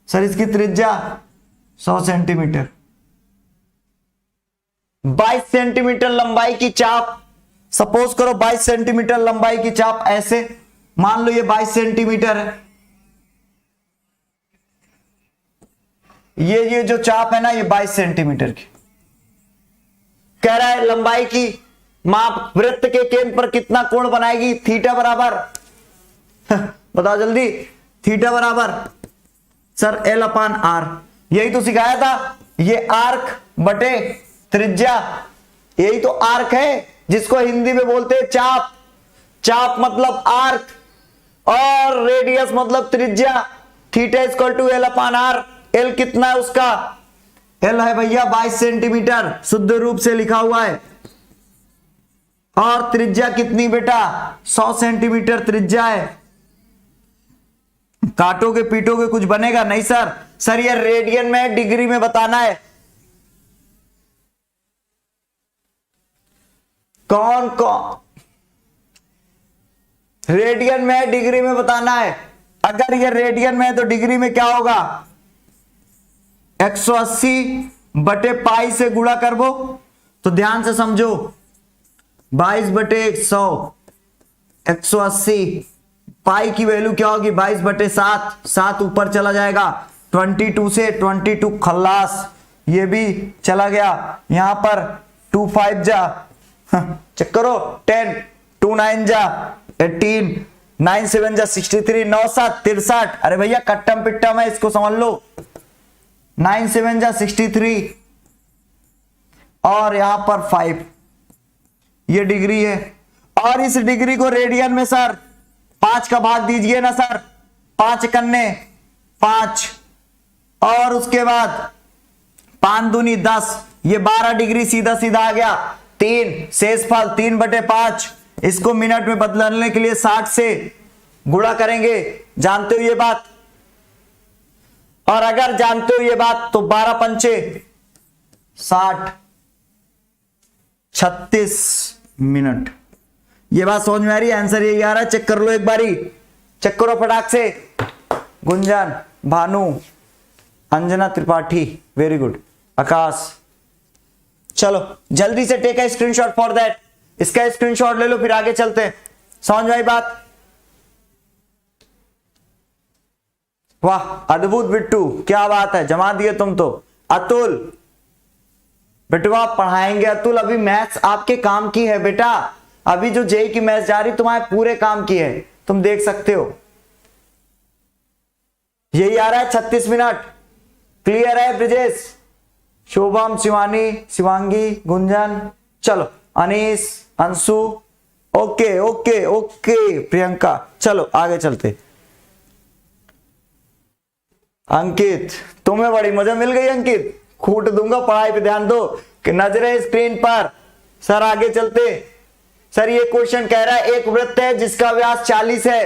सर, इसकी त्रिज्या 100 सेंटीमीटर, 22 सेंटीमीटर लंबाई की चाप सपोज करो 22 सेंटीमीटर लंबाई की चाप, ऐसे मान लो ये 22 सेंटीमीटर है, ये जो चाप है ना ये 22 सेंटीमीटर की। कह रहा है लंबाई की माप वृत्त के केंद्र पर कितना कोण बनाएगी, थीटा बराबर बताओ जल्दी, थीटा बराबर सर L/R, यही तो सिखाया था, ये आर्क बटे त्रिज्या, यही तो आर्क है जिसको हिंदी में बोलते हैं चाप। चाप मतलब आर्क और रेडियस मतलब त्रिज्या। Theta equal to L/R। L कितना है उसका, L है भैया 22 सेंटीमीटर, शुद्ध रूप से लिखा हुआ है। और त्रिज्या कितनी बेटा, 100 सेंटीमीटर त्रिज्या है। काटोगे पीटोगे कुछ बनेगा नहीं सर। सर ये रेडियन में डिग्री में बताना है। कौन कौन रेडियन में डिग्री में बताना है। अगर ये रेडियन में है तो डिग्री में क्या होगा, 180 बटे पाई से गुणा कर वो। तो ध्यान से समझो, 22 बटे 100, 180, पाई की वैल्यू क्या होगी 22 बटे 7, 7 ऊपर चला जाएगा, 22 से 22 खल्लास, ये भी चला गया। यहां पर 2 5 जा चेक करो, 10, 2 9 जा 18, 9 7 जा 63, 9 7 63। अरे भैया कट्टम पिट्टम है, इसको समझ लो। 9 7 जा 63 और यहां पर 5, ये डिग्री है। और इस डिग्री को रेडियन में सर 5 का भाग दीजिए ना सर, 5 कन्ने 5, और उसके बाद 5 दूनी 10, ये 12 डिग्री सीधा सीधा आ गया। 3 शेषफल 3 बटे 5, इसको मिनट में बदलने के लिए 60 से गुणा करेंगे, जानते हो ये बात। और अगर जानते हो ये बात तो 12 पंचे 60, 36 मिनट। ये बात समझ में आ रही है, आंसर यही आ रहा है। चेक कर लो एक बारी, चेक करो फटाक से। Gunjan, Bhanu, Anjana Tripathi, very good, Akash. चलो जल्दी से take a screenshot for that, इसका स्क्रीनशॉट ले लो फिर आगे चलते हैं। समझ में आई बात। वाह अद्भुत बिट्टू, क्या बात है, जमा दिए तुम तो। अतुल बेटवा पढ़ाएंगे, अतुल अभी मैथ्स आपके काम की है बेटा, अभी जो जेई की मैथ्स जा रही तुम्हारे पूरे काम की है, तुम देख सकते हो। यही आ रहा है 36 मिनट, क्लियर है ब्रिजेश, शोभम, शिवानी, शिवांगी, गुंजन, चलो Anees, Anshu, okay okay okay, Priyanka, चलो आगे चलते। अंकित, तुम्हें बड़ी मजा मिल गई अंकित, खूट दूंगा, पढ़ाई पे ध्यान दो कि नजरें स्क्रीन पर। सर आगे चलते। सर ये क्वेश्चन कह रहा है एक वृत्त है जिसका व्यास 40 है।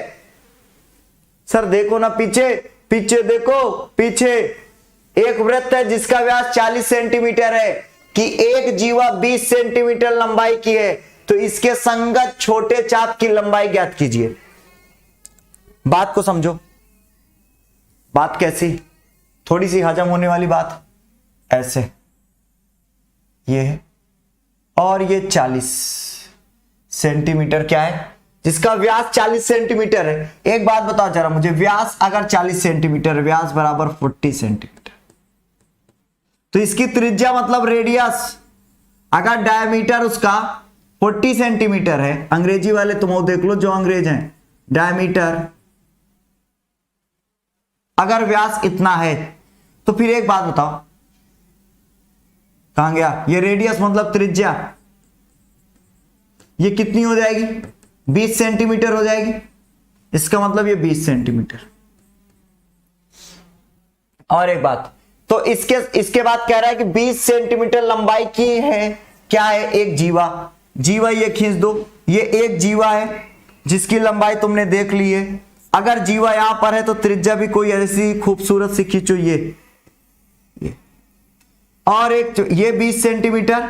सर देखो ना पीछे, पीछे देखो, पीछे एक वृत्त है जिसका व्यास 40 सेंटीमीटर है कि एक जीवा 20 सेंटीमीटर लंबाई की है, तो इसके संगत छोटे चाप की लंबाई ज्ञात कीजिए। बात को समझो, बात कैसी, थोड़ी सी हजम होने वाली बात। ऐसे ये है और ये 40 सेंटीमीटर क्या है जिसका व्यास 40 सेंटीमीटर है। एक बात बताओ जरा मुझे, व्यास अगर 40 सेंटीमीटर, व्यास बराबर 40 सेंटीमीटर, तो इसकी त्रिज्या मतलब रेडियस, अगर डायमीटर उसका 40 सेंटीमीटर है, अंग्रेजी वाले तुम देख लो जो अंग्रेज हैं, डायमीटर अगर व्यास इतना है, तो फिर एक बात बताओ, कहां गया ये रेडियस मतलब त्रिज्या, ये कितनी हो जाएगी 20 सेंटीमीटर हो जाएगी, इसका मतलब ये 20 सेंटीमीटर। और एक बात, तो इसके बाद कह रहा है कि 20 सेंटीमीटर लंबाई की है, क्या है, एक जीवा। जीवा ये खींच दो, ये एक जीवा है जिसकी लंबाई तुमने देख ली है। अगर जीवा यहां पर है तो त्रिज्या भी कोई ऐसी खूबसूरत सी खींचो, ये और एक ये 20 सेंटीमीटर,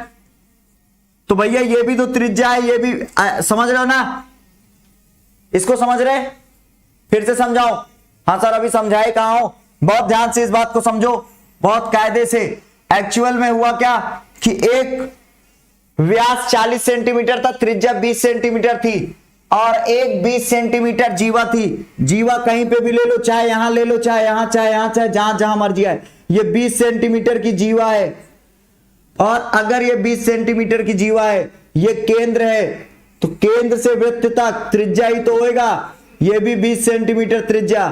तो भैया ये भी तो त्रिज्या है, ये भी समझ रहे हो ना, इसको समझ रहे, फिर से समझाओ। हाँ सर अभी समझाए कहां हो, बहुत ध्यान से इस बात को समझो, बहुत कायदे से। एक्चुअल में हुआ क्या कि एक व्यास 40 सेंटीमीटर था, त्रिज्या 20 सेंटीमीटर थी और एक 20 सेंटीमीटर जीवा थी। जीवा कहीं पे भी ले लो, चाहे यहां ले लो, चाहे यहां, चाहे यहां, चाहे जहां जहां मर्जी आए। ये 20 सेंटीमीटर की जीवा है और अगर ये 20 सेंटीमीटर की जीवा है, ये केंद्र है, तो केंद्र से वृत्त तक त्रिज्या ही तो होएगा। ये भी 20 सेंटीमीटर त्रिज्या,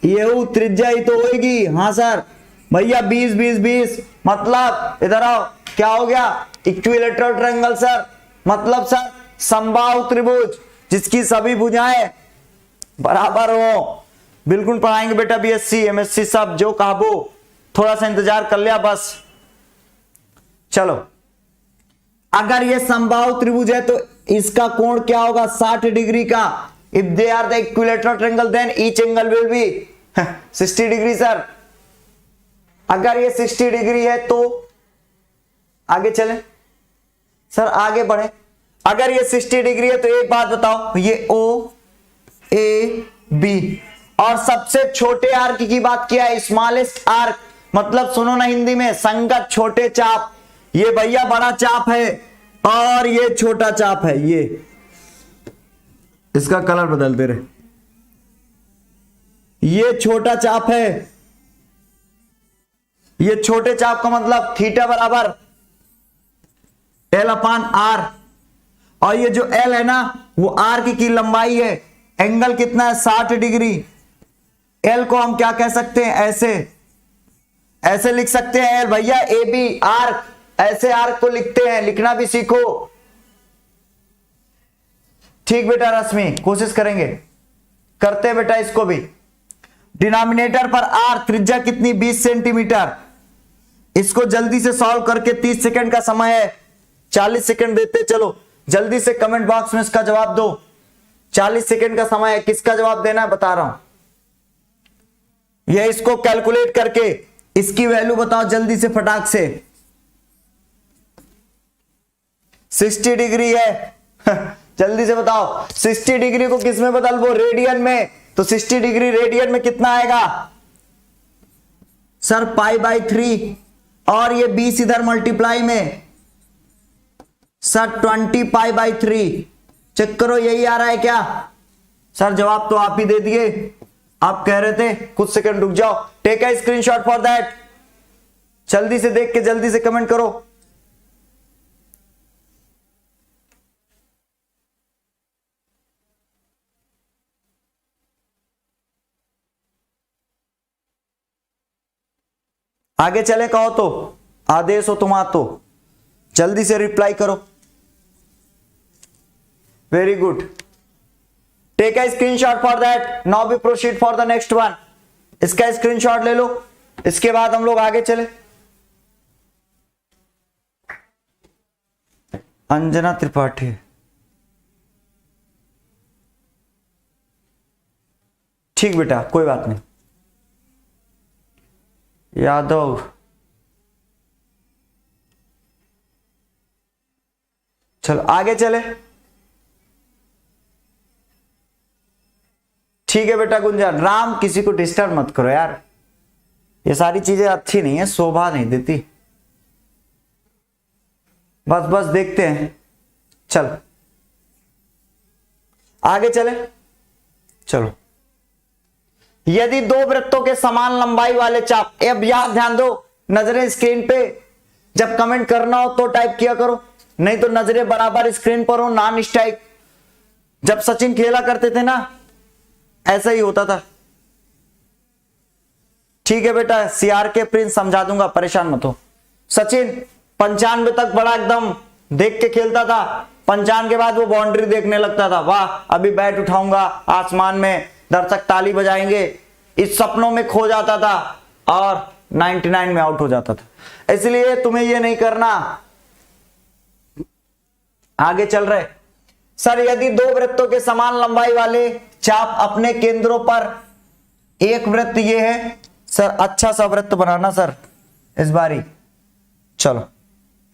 ये त्रिज्या ही तो होएगी। हाँ सर भैया 20 20 20 मतलब इधर आओ, क्या हो गया? इक्विलैटरल ट्रायंगल सर, मतलब सर समबाहु त्रिभुज जिसकी सभी भुजाएं बराबर हो। बिल्कुल पढ़ाएंगे बेटा बीएससी एमएससी सब जो काबू, थोड़ा सा इंतजार कर लिया बस। चलो अगर ये समबाहु त्रिभुज है तो इसका कोण क्या होगा? 60 डिग्री का। If they are the equilateral triangle then each angle will be 60 degree sir. अगर ये 60 डिग्री है तो आगे चले सर, आगे बढ़े। अगर ये 60 डिग्री है तो एक बात बताओ, ये ओ ए बी और सबसे छोटे आर्क की बात किया है, स्मॉलेस्ट आर्क, मतलब सुनो ना हिंदी में, संगत छोटे चाप। ये भैया बड़ा चाप है और ये छोटा चाप है। ये इसका कलर बदल दे रहे, ये छोटा चाप है। ये छोटे चाप का मतलब थीटा बराबर एल अपान आर, और ये जो एल है ना वो आर्क की लंबाई है। एंगल कितना है? 60 डिग्री। एल को हम क्या कह सकते हैं? ऐसे लिख सकते हैं एल भैया, ए बी आर्क, ऐसे आर्क को लिखते हैं, लिखना भी सीखो। ठीक बेटा रश्मि, कोशिश करेंगे, करते हैं बेटा इसको भी। डिनोमिनेटर पर आर, त्रिज्या कितनी? 20 सेंटीमीटर। इसको जल्दी से सॉल्व करके 30 सेकंड का समय है, 40 सेकंड देते चलो, जल्दी से कमेंट बॉक्स में इसका जवाब दो। 40 सेकंड का समय है, किसका जवाब देना है बता रहा हूं। यह इसको कैलकुलेट करके इसकी वैल्यू बताओ जल्दी से फटाक से। 60 डिग्री है जल्दी से बताओ 60 डिग्री को किस में बदल वो? रेडियन में। तो 60 डिग्री रेडियन में कितना आएगा सर? π/3 और ये 20 इधर मल्टीप्लाई में सर 20 π/3। चेक करो यही आ रहा है क्या सर? जवाब तो आप ही दे दिए, आप कह रहे थे कुछ सेकंड रुक जाओ। Take a screenshot for that, जल्दी से देख के जल्दी से कमेंट करो। आगे चले कहो तो, आदेश हो तुम्हारा तो जल्दी से रिप्लाई करो। Very good, take a screenshot for that. Now we proceed for the next one. इसका स्क्रीनशॉट ले लो, इसके बाद हम लोग आगे चले। अंजना त्रिपाठी, ठीक बेटा कोई बात नहीं। यादव, चलो आगे चले। ठीक है बेटा गुंजन, राम किसी को डिस्टर्ब मत करो यार, ये सारी चीजें अच्छी नहीं है, शोभा नहीं देती। बस बस देखते हैं, चल आगे चले। चलो, यदि दो वृत्तों के समान लंबाई वाले चाप, अब याद ध्यान दो, नजरें स्क्रीन पे, जब कमेंट करना हो तो टाइप किया करो, नहीं तो नजरें बराबर स्क्रीन पर हो, नॉन स्ट्राइक। जब सचिन खेला करते थे ना ऐसा ही होता था। ठीक है बेटा, सीआर के प्रिंस समझा दूंगा, परेशान मत हो। सचिन 95 तक बड़ा एकदम देख के खेलता था, 55 के बाद वो बाउंड्री देखने लगता था, वाह अभी बैट उठाऊंगा आसमान में, दर्शक ताली बजाएंगे, इस सपनों में खो जाता था और 99 में आउट हो जाता था। इसलिए तुम्हें ये नहीं करना। आगे चल रहे सर, यदि दो वृत्तों के समान लंबाई वाले चाप अपने केंद्रों पर, एक वृत्त ये है सर, अच्छा सा वृत्त बनाना सर इस बारी। चलो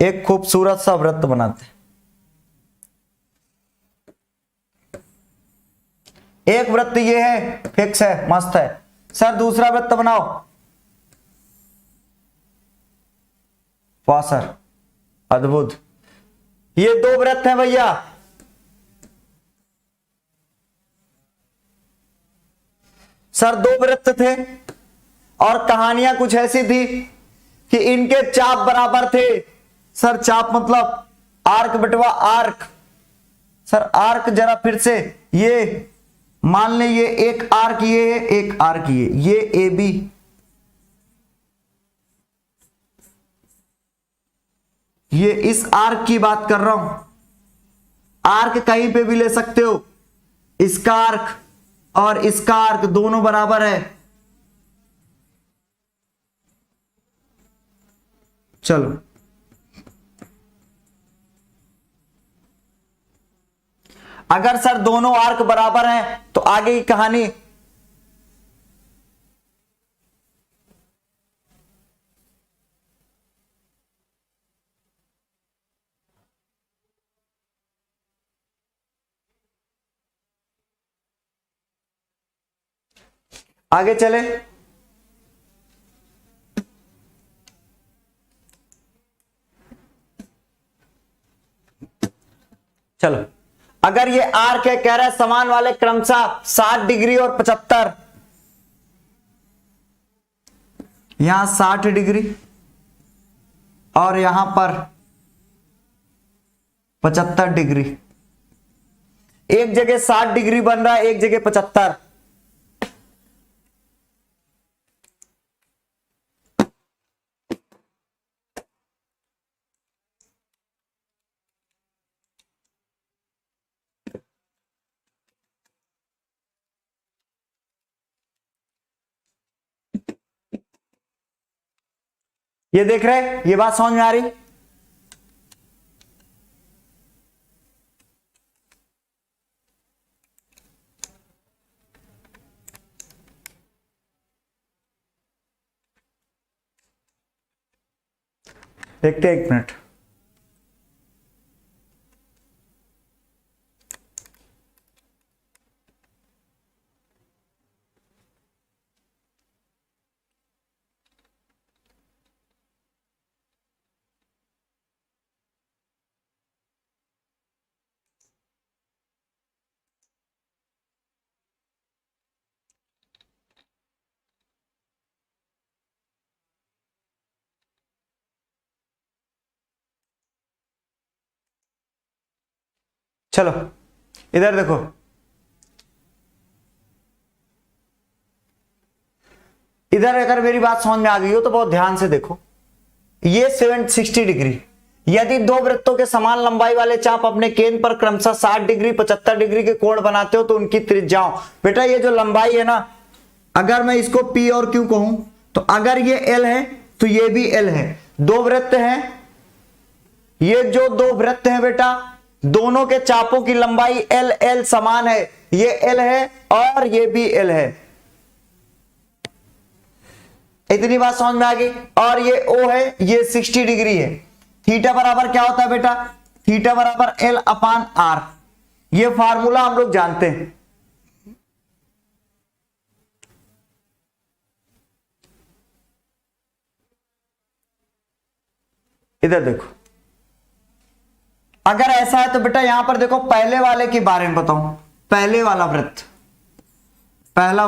एक खूबसूरत सा वृत्त बनाते हैं। एक वृत्त ये है, फिक्स है, मस्त है सर। दूसरा वृत्त बनाओ। वाह सर, अद्भुत। ये दो वृत्त हैं भैया, सर दो वृत्त थे और कहानियां कुछ ऐसी थी कि इनके चाप बराबर थे। सर चाप मतलब आर्क बटवा आर्क। सर आर्क जरा फिर से, ये मान ले ये एक आर्क ये है, एक आर्क ये ए बी, ये इस आर्क की बात कर रहा हूं। आर्क कहीं पे भी ले सकते हो, इसका आर्क और इसका आर्क दोनों बराबर है। चलो अगर सर दोनों आर्क बराबर हैं तो आगे की कहानी, आगे चले। चलो अगर ये आर्क है, कह रहा है समान वाले क्रमशः 60 डिग्री और 75, यहां 60 डिग्री और यहां पर 75 डिग्री, एक जगह 60 डिग्री बन रहा है, एक जगह 75। ये देख रहे हैं, ये बात समझ में आ रही? देखते हैं, एक मिनट। चलो इधर देखो, इधर अगर मेरी बात समझ में आ गई हो तो बहुत ध्यान से देखो। ये 760 डिग्री, यदि दो वृत्तों के समान लंबाई वाले चाप अपने केंद्र पर क्रमशः 60 डिग्री 75 डिग्री के कोण बनाते हो तो उनकी त्रिज्याओं, बेटा ये जो लंबाई है ना, अगर मैं इसको P और Q कहूं तो अगर ये L है तो ये भी L है। दो वृत्त हैं, ये जो दो वृत्त हैं बेटा, दोनों के चापों की लंबाई L L समान है, ये L है और ये भी L है। इतनी बात समझ में आ गई। और ये O है, ये 60 डिग्री है। थीटा बराबर क्या होता है बेटा? थीटा बराबर L अपान R। ये फार्मूला हम लोग जानते हैं। इधर देखो, अगर ऐसा है तो बेटा यहां पर देखो, पहले वाले के बारे में बताऊं। पहले वाला वृत्त, पहला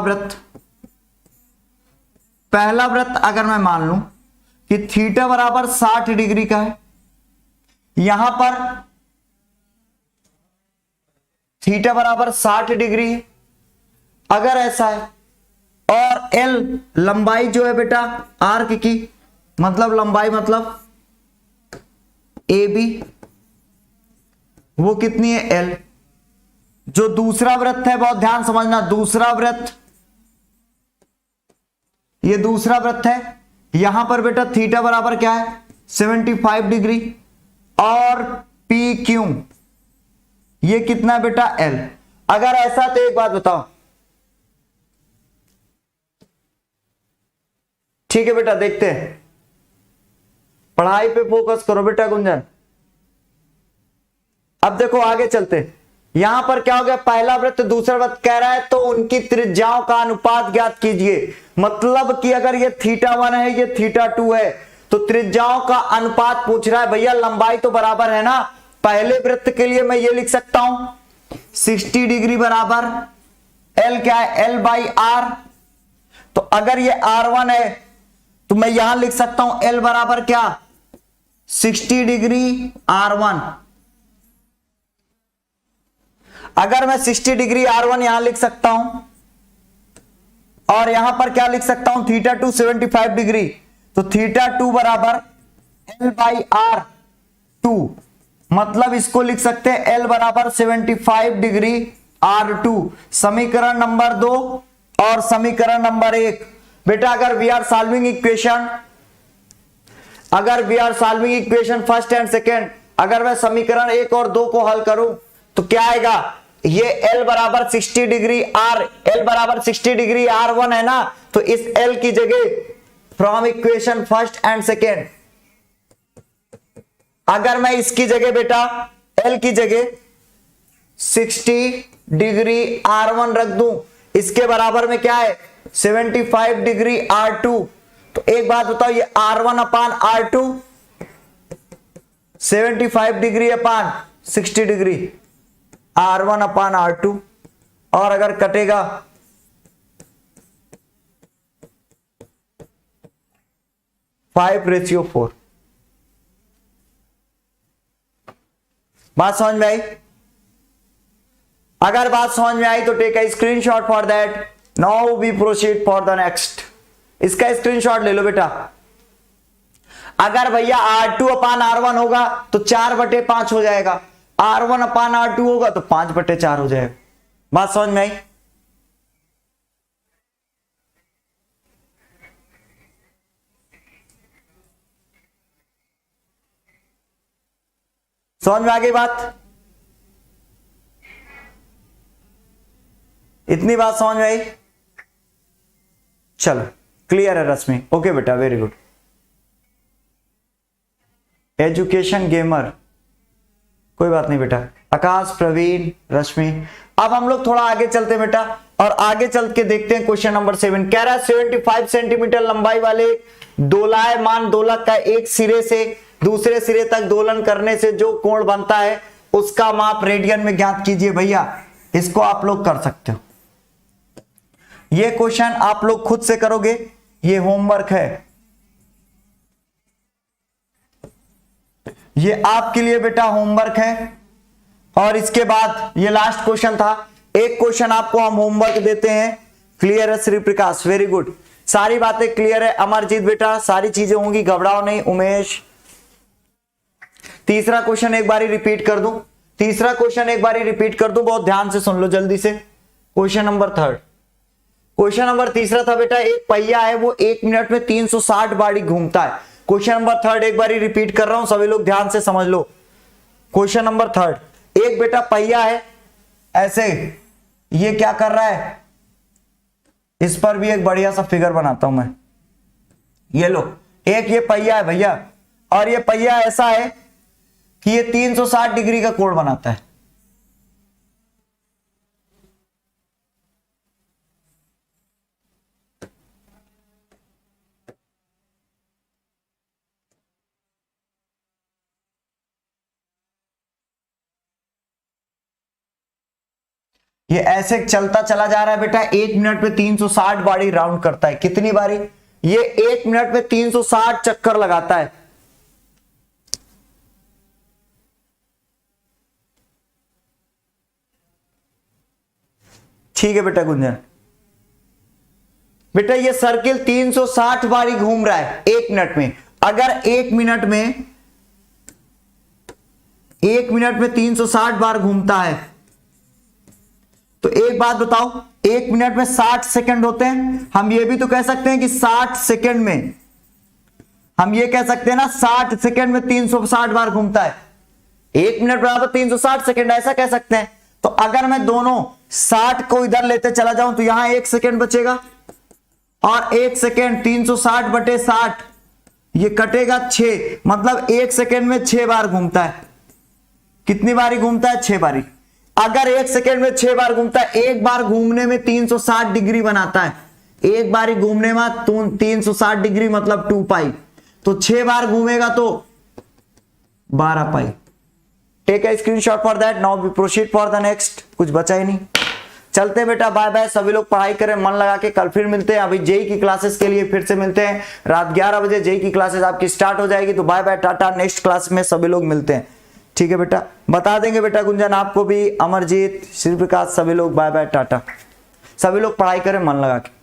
वृत्त अगर मैं मान लूं कि थीटा बराबर 60 डिग्री का है, यहां पर थीटा बराबर 60 डिग्री है, अगर ऐसा है, और L लंबाई जो है बेटा आर्क की, मतलब लंबाई मतलब AB, वो कितनी है L। जो दूसरा वृत्त है, बहुत ध्यान समझना, दूसरा वृत्त, ये दूसरा वृत्त है, यहां पर बेटा थीटा बराबर क्या है 75 डिग्री, और PQ ये कितना है बेटा L। अगर ऐसा तो एक बात बताओ, ठीक है बेटा, देखते हैं, पढ़ाई पे फोकस करो बेटा गुंजन। अब देखो आगे चलते, यहां पर क्या हो गया, पहला वृत्त दूसरा वृत्त कह रहा है तो उनकी त्रिज्याओं का अनुपात ज्ञात कीजिए। मतलब कि अगर ये थीटा 1 है, ये थीटा 2 है, तो त्रिज्याओं का अनुपात पूछ रहा है। भैया लंबाई तो बराबर है ना, पहले वृत्त के लिए मैं ये लिख सकता हूं 60 डिग्री बराबर L क्या है, L बाई आर। तो अगर ये R1 है तो मैं यहां लिख सकता हूं L बराबर क्या, 60 डिग्री R1। अगर मैं 60 डिग्री R1 यहां लिख सकता हूं और यहां पर क्या लिख सकता हूं, थीटा 2 75 डिग्री, तो थीटा 2 बराबर L बाई आर 2, मतलब इसको लिख सकते हैं L बराबर 75 डिग्री R2। समीकरण नंबर 2 और समीकरण नंबर 1। बेटा अगर we are solving equation first and second, अगर मैं समीकरण 1 और 2 को हल करूं तो क्या आएगा, ये L बराबर 60 डिग्री L बराबर 60 डिग्री R1 है ना, तो इस L की जगह from equation first and second, अगर मैं इसकी जगह बेटा L की जगह 60 डिग्री R1 रख दूं, इसके बराबर में क्या है 75 डिग्री R2। तो एक बात बताओ, ये R1 अपान R2 75 डिग्री अपान 60 डिग्री R1 अपान R2, और अगर कटेगा 5:4। बात समझ में आई? अगर बात समझ में आई तो take a screenshot for that. Now we proceed for the next. इसका स्क्रीनशॉट ले लो बेटा। अगर भैया R2 अपान R1 होगा तो 4/5 हो जाएगा, R1 अपान R2 होगा तो 5/4 हो जाएगा। बात समझ में आई? समझ में आ गई बात? इतनी बात समझ में आई? चलो क्लियर है रश्मि? ओके बेटा, वेरी गुड। एजुकेशन गेमर, कोई बात नहीं बेटा। आकाश, प्रवीण, रश्मि। अब हम लोग थोड़ा आगे चलते हैं बेटा, और आगे चल के देखते हैं क्वेश्चन नंबर 7। कह रहा है 75 सेंटीमीटर लंबाई वाले दोलायमान दोलक का एक सिरे से दूसरे सिरे तक दोलन करने से जो कोण बनता है उसका माप रेडियन में ज्ञात कीजिए। भैया इसको आप लोग कर सकते हो, ये क्वेश्चन आप लोग खुद से करोगे, ये होमवर्क है, ये आपके लिए बेटा होमवर्क है। और इसके बाद ये लास्ट क्वेश्चन था, एक क्वेश्चन आपको हम होमवर्क देते हैं। क्लियर है श्री प्रकाश? वेरी गुड, सारी बातें क्लियर है। अमरजीत बेटा सारी चीजें होंगी, घबराओ नहीं। उमेश, तीसरा क्वेश्चन एक बारी रिपीट कर दूं, तीसरा क्वेश्चन एक बारी रिपीट कर दूं, बहुत ध्यान से सुन लो जल्दी से। क्वेश्चन नंबर 3, क्वेश्चन नंबर तीसरा था बेटा, एक पहिया है वो 1 मिनट में 360 बारी घूमता है। क्वेश्चन नंबर 3 एक बारी रिपीट कर रहा हूं, सभी लोग ध्यान से समझ लो। क्वेश्चन नंबर 3, एक बेटा पहिया है ऐसे, ये क्या कर रहा है, इस पर भी एक बढ़िया सा फिगर बनाता हूं मैं। ये लो, एक ये पहिया है भैया, और ये पहिया ऐसा है कि ये 360 डिग्री का कोण बनाता है। ये ऐसे चलता चला जा रहा है बेटा, 1 मिनट में 360 बारी राउंड करता है। कितनी बारी? ये 1 मिनट में 360 चक्कर लगाता है। ठीक है बेटा गुंजन, बेटा ये सर्किल 360 बारी घूम रहा है 1 मिनट में। अगर 1 मिनट में 360 बार घूमता है तो एक बात बताओ, 1 मिनट में 60 सेकंड होते हैं। हम ये भी तो कह सकते हैं कि 60 सेकंड में, हम ये कह सकते हैं ना 60 सेकंड में 360 बार घूमता है। 1 मिनट बराबर 360 सेकंड, ऐसा कह सकते हैं। तो अगर मैं दोनों 60 को इधर लेते चला जाऊं तो यहां 1 सेकंड बचेगा, और 1 सेकंड 360/60 ये कटेगा 6, मतलब 1 सेकंड में 6 बार घूमता है। कितनी बारी घूमता है? 6 बारी। अगर 1 सेकंड में 6 बार घूमता है, एक बार घूमने में 360 डिग्री बनाता है। एक बारी घूमने में 360 डिग्री मतलब 2 पाई, तो 6 बार घूमेगा तो 12 पाई। Take a screenshot for that. Now we proceed for the next. कुछ बचा ही नहीं, चलते बेटा, बाय बाय। सभी लोग पढ़ाई करें मन लगा के, कल फिर मिलते हैं। अभी जेई की क्लासेस के लिए फिर से मिलते हैं रात 11 बजे, जेई की क्लासेस आपकी स्टार्ट हो जाएगी। तो बाय बाय, टाटा, नेक्स्ट क्लास में सभी लोग मिलते हैं, ठीक है बेटा। बता देंगे बेटा गुंजन आपको भी, अमरजीत, श्री प्रकाश, सभी लोग बाय बाय टाटा। सभी लोग पढ़ाई करें मन लगा के।